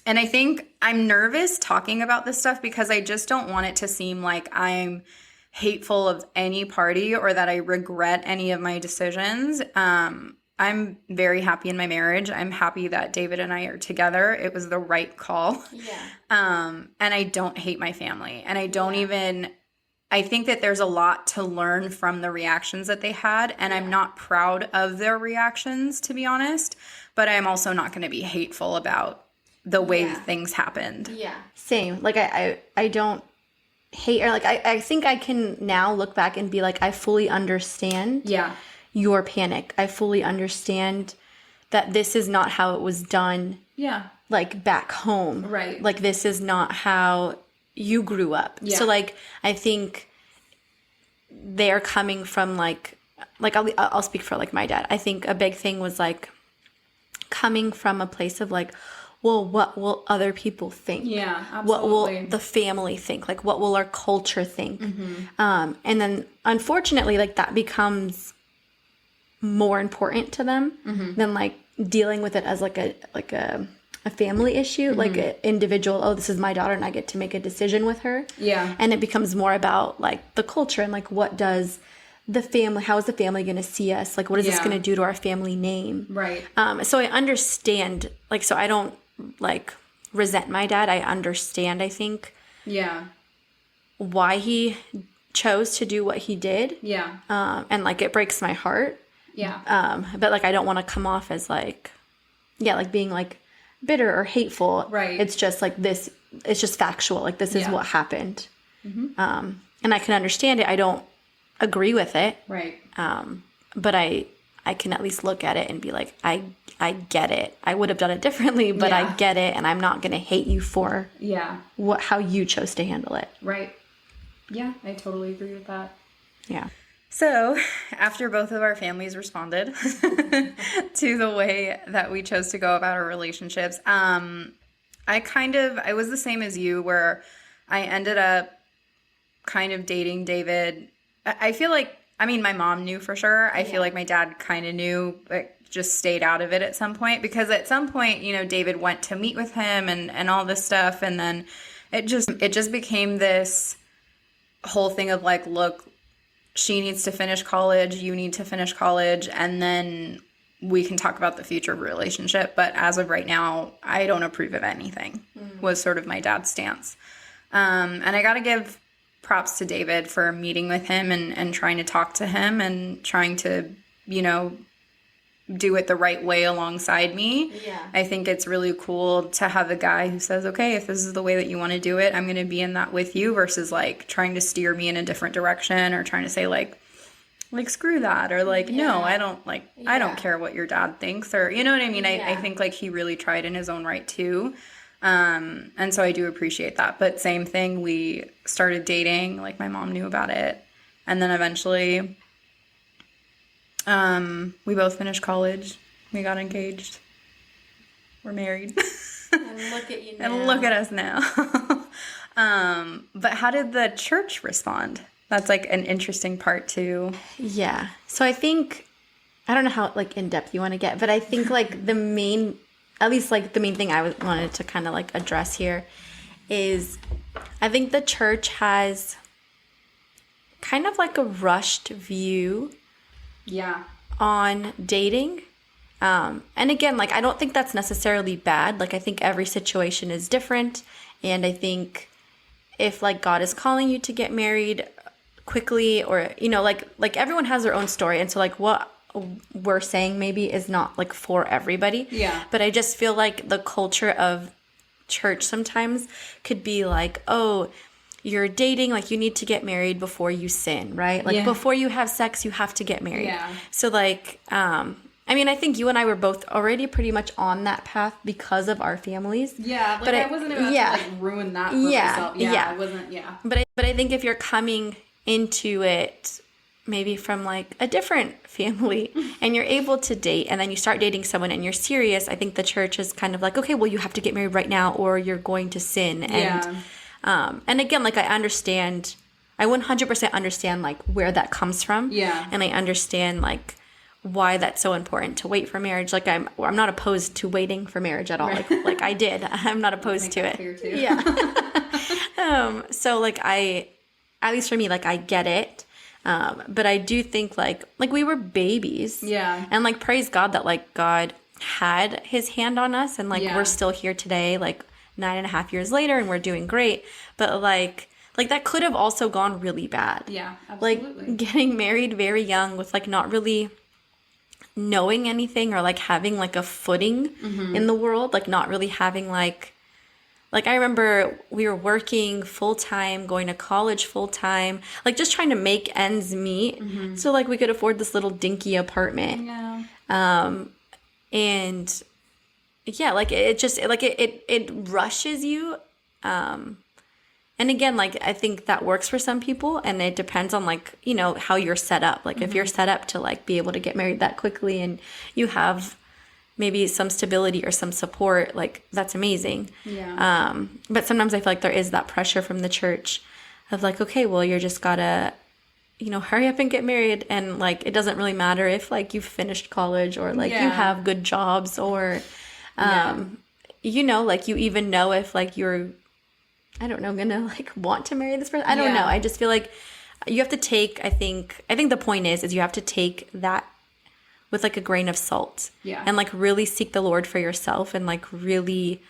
A: And I think I'm nervous talking about this stuff because I just don't want it to seem like I'm hateful of any party or that I regret any of my decisions. I'm very happy in my marriage. I'm happy that David and I are together. It was the right call.
B: Yeah.
A: And I don't hate my family. And I don't
B: Yeah.
A: even, I think that there's a lot to learn from the reactions that they had. And I'm not proud of their reactions, to be honest. But I'm also not going to be hateful about the way things happened.
B: Yeah. Same. Like I don't hate, or like I think I can now look back and be like, I fully understand
A: Yeah.
B: your panic. I fully understand that this is not how it was done
A: Yeah.
B: like back home.
A: Right.
B: Like this is not how you grew up.
A: Yeah.
B: So like I think they're coming from like I'll speak for like my dad. I think a big thing was like coming from a place of like, well, what will other people think?
A: Yeah,
B: What will
A: absolutely.
B: the family think? Like, what will our culture think? And then, unfortunately, like that becomes more important to them than like dealing with it as like a family issue, like an individual. Oh, this is my daughter, and I get to make a decision with her.
A: Yeah.
B: And it becomes more about like the culture and like what does the family? How is the family going to see us? Like, what is this
A: Yeah.
B: going to do to our family name?
A: Right.
B: So I understand, like, so I don't like resent my dad. I understand, I think,
A: Yeah.
B: why he chose to do what he did.
A: Yeah.
B: And like, it breaks my heart.
A: Yeah.
B: But like, I don't want to come off as like, like being like bitter or hateful.
A: Right.
B: It's just like this, it's just factual. Like, this is
A: Yeah.
B: what happened. And I can understand it. I don't agree with it.
A: Right.
B: But I can at least look at it and be like, I get it. I would have done it differently, but I
A: Yeah.
B: get it, and I'm not going to hate you for
A: Yeah.
B: how you chose to handle it.
A: Right. Yeah, I totally agree with that.
B: Yeah.
A: So, after both of our families responded to the way that we chose to go about our relationships, I was the same as you, where I ended up kind of dating David. I feel like, I mean, my mom knew for sure. I feel like my dad kind of knew, but just stayed out of it at some point, because at some point, David went to meet with him and all this stuff. And then it just became this whole thing of like, look, she needs to finish college, you need to finish college, and then we can talk about the future of a relationship. But as of right now, I don't approve of anything, was sort of my dad's stance. And I got to give props to David for meeting with him and trying to talk to him and trying to, do it the right way alongside me.
B: Yeah.
A: I think it's really cool to have a guy who says, okay, if this is the way that you want to do it, I'm going to be in that with you, versus like trying to steer me in a different direction or trying to say like screw that, or like, no, I don't I don't care what your dad thinks, or you know what I mean? I think like he really tried in his own right too. And so I do appreciate that. But same thing, we started dating, like my mom knew about it. And then eventually, we both finished college. We got engaged. We're married.
B: And look at you now.
A: And look at us now. But how did the church respond? That's like an interesting part too.
B: Yeah. So I think, I don't know how like in depth you want to get, but I think like the main thing I wanted to kind of like address here is I think the church has kind of like a rushed view
A: Yeah.
B: on dating. And again, like, I don't think that's necessarily bad. Like, I think every situation is different. And I think if like God is calling you to get married quickly, or, like everyone has their own story. And so like what we're saying maybe is not like for everybody.
A: Yeah.
B: But I just feel like the culture of church sometimes could be like, oh, you're dating, like you need to get married before you sin, right? Like before you have sex, you have to get married.
A: Yeah.
B: So like, I mean, I think you and I were both already pretty much on that path because of our families.
A: Yeah, like
B: But
A: I wasn't about to like ruin that for myself. Yeah, I wasn't,
B: But I think if you're coming into it maybe from like a different family and you're able to date and then you start dating someone and you're serious, I think the church is kind of like, okay, well, you have to get married right now or you're going to sin. And again, like I 100% understand like where that comes from.
A: Yeah.
B: And I understand like why that's so important to wait for marriage. Like I'm not opposed to waiting for marriage at all.
A: Right.
B: Like I did. I'm not opposed to it.
A: Clear too.
B: Yeah. So like at least for me, like I get it. But I do think like we were babies.
A: Yeah.
B: And like praise God that like God had his hand on us and like we're still here today, like 9.5 years later and we're doing great. But like that could have also gone really bad.
A: Yeah, absolutely.
B: Like getting married very young with like not really knowing anything or like having like a footing in the world, like not really having like I remember we were working full-time, going to college full-time, like just trying to make ends meet so like we could afford this little dinky apartment.
A: Yeah.
B: And yeah, like it just like it rushes you. And again, like I think that works for some people and it depends on like, you know, how you're set up. Like if you're set up to like be able to get married that quickly and you have maybe some stability or some support, like that's amazing.
A: Yeah.
B: But sometimes I feel like there is that pressure from the church of like, okay, well, you're just gotta, you know, hurry up and get married. And like, it doesn't really matter if like you've finished college or like you have good jobs or, you know, like you even know if like you're, I don't know, gonna like want to marry this person. I don't know. I just feel like you have to take, I think the point is you have to take that with like a grain of salt.
A: Yeah.
B: And like really seek the Lord for yourself and like really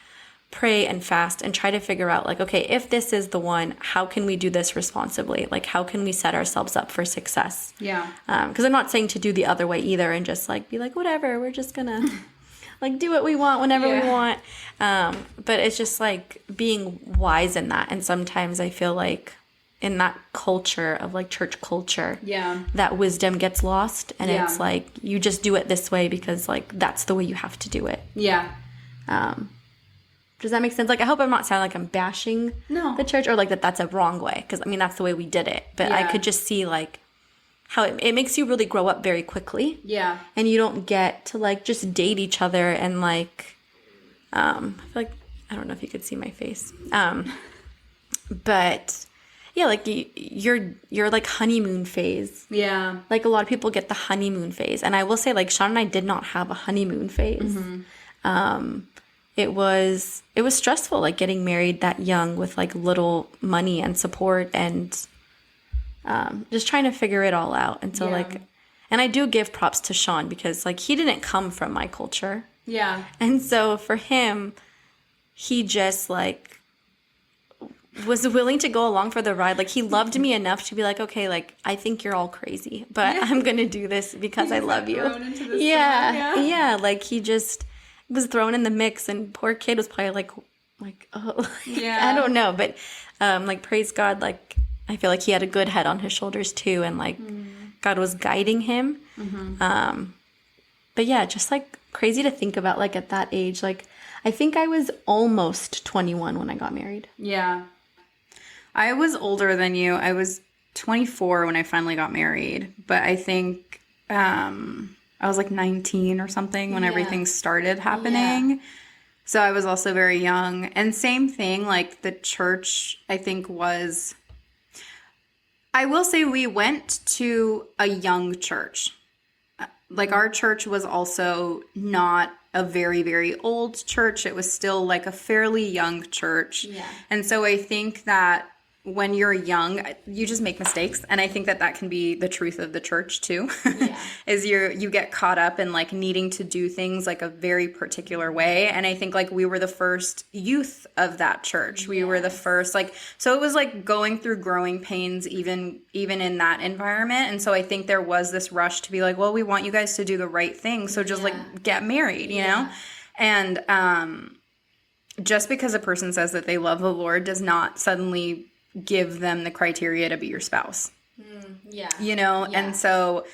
B: pray and fast and try to figure out like, okay, if this is the one, how can we do this responsibly? Like how can we set ourselves up for success?
A: Yeah.
B: Because I'm not saying to do the other way either and just like be like, whatever, we're just gonna like do what we want whenever we want. But it's just like being wise in that. And sometimes I feel like in that culture of like church culture, that wisdom gets lost and it's like you just do it this way because like that's the way you have to do it.
A: Yeah.
B: Does that make sense? Like I hope I'm not sounding like I'm bashing the church or like that's a wrong way because I mean that's the way we did it. But I could just see like how it makes you really grow up very quickly.
A: Yeah.
B: And you don't get to like just date each other and like I feel like I don't know if you could see my face. But yeah, like your like honeymoon phase.
A: Yeah.
B: Like a lot of people get the honeymoon phase. And I will say like Sean and I did not have a honeymoon phase. It was stressful like getting married that young with like little money and support and just trying to figure it all out. And so like, and I do give props to Sean because like he didn't come from my culture.
A: Yeah.
B: And so for him, he just like was willing to go along for the ride. Like he loved me enough to be like, okay, like I think you're all crazy, but I'm going to do this because I love you. Yeah. Like he just was thrown in the mix and poor kid was probably like, oh, I don't know. But like, praise God, like I feel like he had a good head on his shoulders too. And like God was guiding him. But yeah, just like crazy to think about like at that age. Like I think I was almost 21 when I got married.
A: Yeah. I was older than you. I was 24 when I finally got married. But I think I was like 19 or something when everything started happening. Yeah. So I was also very young. And same thing, like the church, I think was... I will say we went to a young church. Like our church was also not a very, very old church. It was still like a fairly young church. Yeah. And so I think that when you're young, you just make mistakes. And I think that that can be the truth of the church too, is you get caught up in like needing to do things like a very particular way. And I think like we were the first youth of that church. We were the first, like, so it was like going through growing pains, even in that environment. And so I think there was this rush to be like, well, we want you guys to do the right thing. So just like get married, you know? And just because a person says that they love the Lord does not suddenly give them the criteria to be your spouse. You know? And so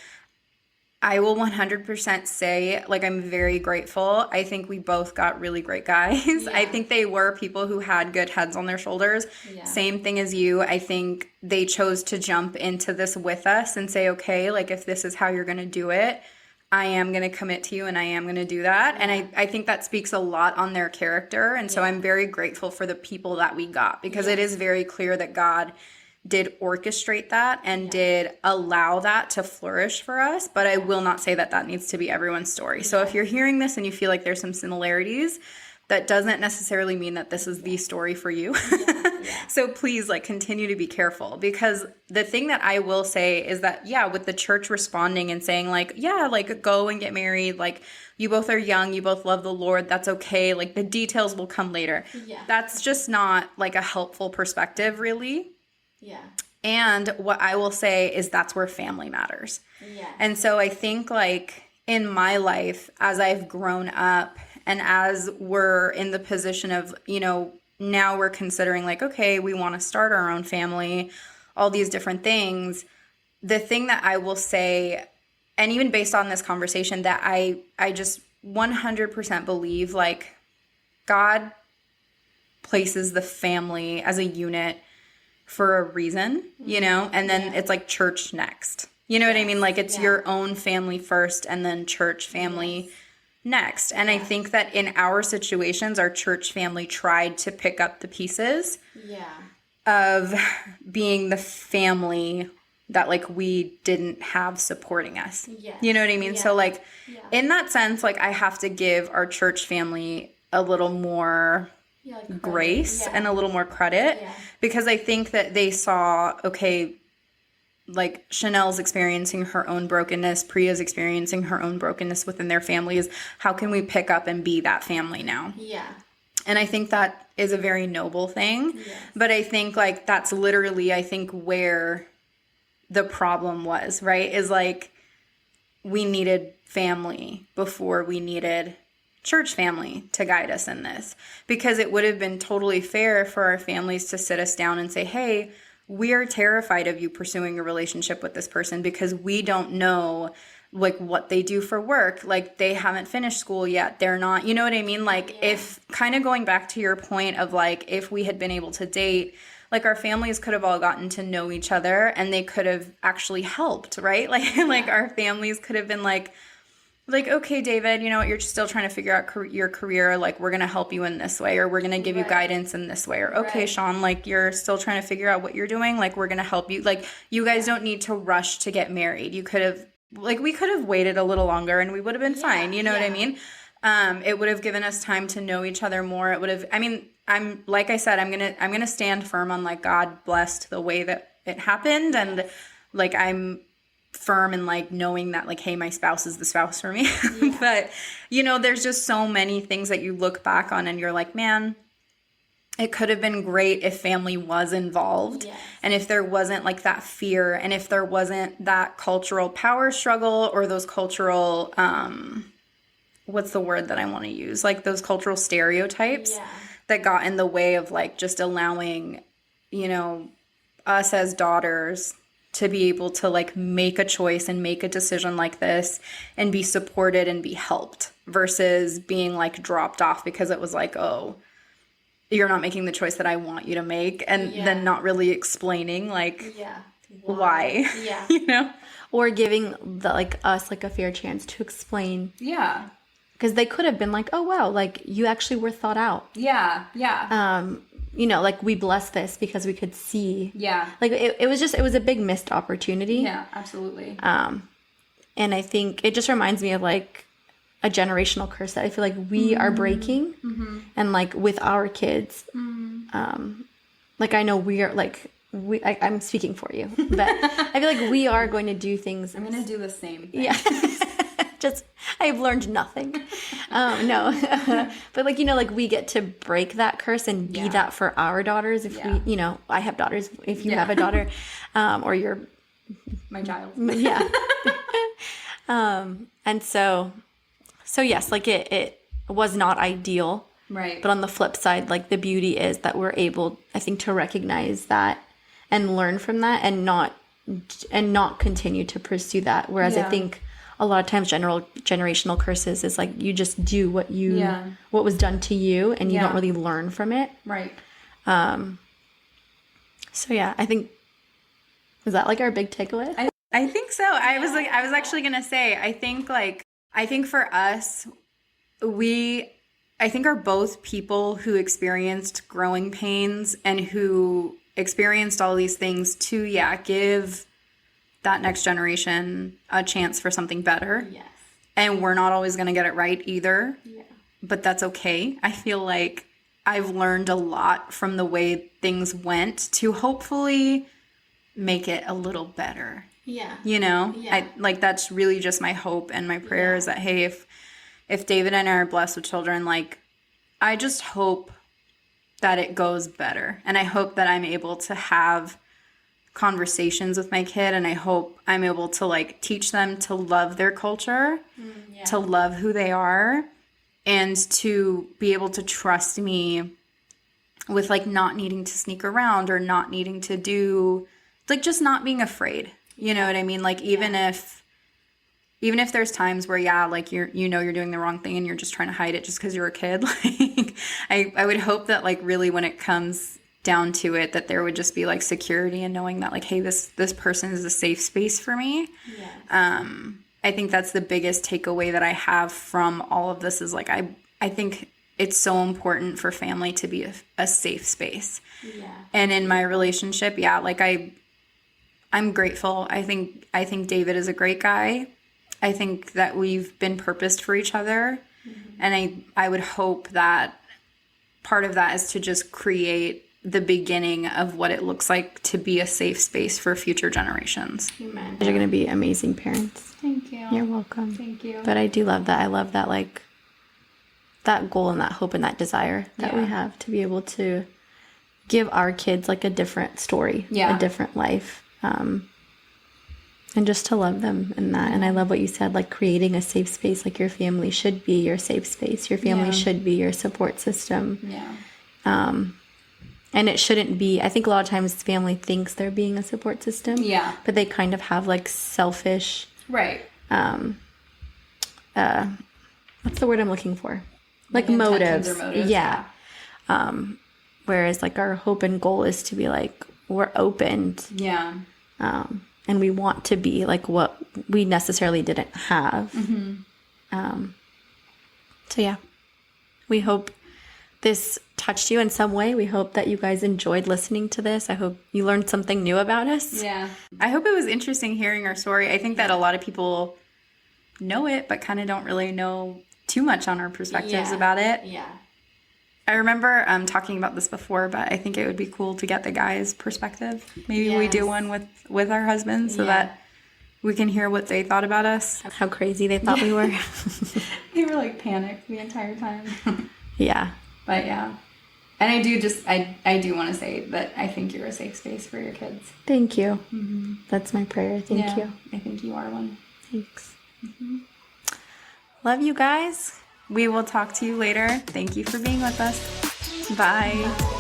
A: I will 100% say, like, I'm very grateful. I think we both got really great guys.
B: Yeah.
A: I think they were people who had good heads on their shoulders.
B: Yeah.
A: Same thing as you. I think they chose to jump into this with us and say, okay, like, if this is how you're going to do it, I am going to commit to you and I am going to do that.
B: Yeah.
A: And I think that speaks a lot on their character. And so I'm very grateful for the people that we got, because it is very clear that God did orchestrate that and did allow that to flourish for us. But I will not say that that needs to be everyone's story. So if you're hearing this and you feel like there's some similarities, that doesn't necessarily mean that this is the story for you. So please, like, continue to be careful, because the thing that I will say is that, with the church responding and saying, like, like, go and get married, like, you both are young, you both love the Lord, that's okay, like, the details will come later. That's just not, like, a helpful perspective, really. And what I will say is that's where family matters. And so I think, like, in my life, as I've grown up and as we're in the position of, now we're considering, like, okay, we want to start our own family, all these different things. The thing that I will say, and even based on this conversation, that I just 100% believe, like, God places the family as a unit for a reason, and then it's like church next. You know what I mean? Like, it's your own family first and then church family next. And I think that in our situations, our church family tried to pick up the pieces of being the family that, like, we didn't have supporting us. You know what I mean? So, like, in that sense, like, I have to give our church family a little more grace and a little more credit, because I think that they saw, okay, like, Chanel's experiencing her own brokenness, Priya's experiencing her own brokenness within their families. How can we pick up and be that family now? And I think that is a very noble thing. But I think, like, that's literally, I think, where the problem was, right? Is, like, we needed family before we needed church family to guide us in this, because it would have been totally fair for our families to sit us down and say, hey, we are terrified of you pursuing a relationship with this person because we don't know, like, what they do for work. Like, they haven't finished school yet. They're not, you know what I mean? Like, if, kind of going back to your point of, like, if we had been able to date, like, our families could have all gotten to know each other and they could have actually helped, right? Like, like, our families could have been like, okay, David, you know what, you're still trying to figure out your career. Like, we're going to help you in this way, or we're going to give you guidance in this way. Or, okay, Sean, like, you're still trying to figure out what you're doing. Like, we're going to help you. Like, you guys don't need to rush to get married. You could have, like, we could have waited a little longer and we would have been fine. You know what I mean? It would have given us time to know each other more. It would have, I mean, like I said, I'm going to stand firm on, like, God blessed the way that it happened. And, like, I'm firm in, like, knowing that, like, hey, my spouse is the spouse for me. But, there's just so many things that you look back on and you're like, man, it could have been great if family was involved. And if there wasn't, like, that fear, and if there wasn't that cultural power struggle, or those cultural, what's the word that I want to use? Like, those cultural stereotypes that got in the way of, like, just allowing, us as daughters to be able to, like, make a choice and make a decision like this and be supported and be helped, versus being, like, dropped off because it was like, oh, you're not making the choice that I want you to make, and then not really explaining, like, why.
B: Or giving us, like, a fair chance to explain. Because they could have been like, oh, wow, like, you actually were thought out. Like, we blessed this because we could see. Like, it was a big missed opportunity.
A: Absolutely.
B: And I think it just reminds me of, like, a generational curse that I feel like we are breaking. And, like, with our kids, like, I know we are, like, I'm speaking for you, but I feel like we are going to do things.
A: I'm going to do the same thing.
B: Just, I've learned nothing. No, but, like, like, we get to break that curse and be that for our daughters. If we, I have daughters, if you have a daughter, or you're
A: my child.
B: And so yes, like, it was not ideal.
A: Right.
B: But on the flip side, like, the beauty is that we're able, I think, to recognize that and learn from that, and not continue to pursue that. Whereas I think a lot of times generational curses is like you just do what was done to you, and you don't really learn from it.
A: Right.
B: So yeah, I think, is that like our big takeaway?
A: I think so. I was actually gonna say, I think for us, I think are both people who experienced growing pains and who experienced all these things to, give that next generation a chance for something better.
B: Yes.
A: And we're not always gonna get it right either.
B: Yeah.
A: But that's okay. I feel like I've learned a lot from the way things went to hopefully make it a little better.
B: Yeah.
A: You know?
B: Yeah.
A: That's really just my hope and my prayer is that, hey, if David and I are blessed with children, like, I just hope that it goes better. And I hope that I'm able to have conversations with my kid, and I hope I'm able to, like, teach them to love their culture, to love who they are, and to be able to trust me with, like, not needing to sneak around or not needing to do, like, just not being afraid. You know what I mean? Like, even if there's times where, like, you're doing the wrong thing and you're just trying to hide it just because you're a kid, like, I would hope that, like, really when it comes down to it, that there would just be, like, security and knowing that, like, hey, this person is a safe space for me. Yes. I think that's the biggest takeaway that I have from all of this is, like, I think it's so important for family to be a safe space. Yeah. And in my relationship, like, I'm grateful. I think David is a great guy. I think that we've been purposed for each other. Mm-hmm. And I would hope that part of that is to just create the beginning of what it looks like to be a safe space for future generations.
B: Amen. You're going to be amazing parents.
A: Thank you.
B: You're welcome.
A: Thank you.
B: But I do love that. I love that, like, that goal and that hope and that desire that we have to be able to give our kids, like, a different story, a different life. And just to love them in that. And I love what you said, like, creating a safe space, like, your family should be your safe space. Your family should be your support system. Yeah. And it shouldn't be, I think a lot of times family thinks they're being a support system. Yeah. But they kind of have, like, selfish.
A: Right.
B: What's the word I'm looking for? Like, motives. Yeah. Whereas, like, our hope and goal is to be, like, we're open. Yeah. And we want to be, like, what we necessarily didn't have. Mm-hmm. So, yeah. We hope this touched you in some way. We hope that you guys enjoyed listening to this. I hope you learned something new about us.
A: Yeah. I hope it was interesting hearing our story. I think that a lot of people know it, but kind of don't really know too much on our perspectives about it. Yeah. I remember talking about this before, but I think it would be cool to get the guys' perspective. Maybe we do one with our husbands so that we can hear what they thought about us.
B: How crazy they thought we were.
A: They were, like, panicked the entire time.
B: Yeah.
A: But yeah. And I do want to say that I think you're a safe space for your kids.
B: Thank you. Mm-hmm. That's my prayer. Thank you.
A: I think you are one.
B: Thanks.
A: Mm-hmm.
B: Love you guys.
A: We will talk to you later. Thank you for being with us. Bye.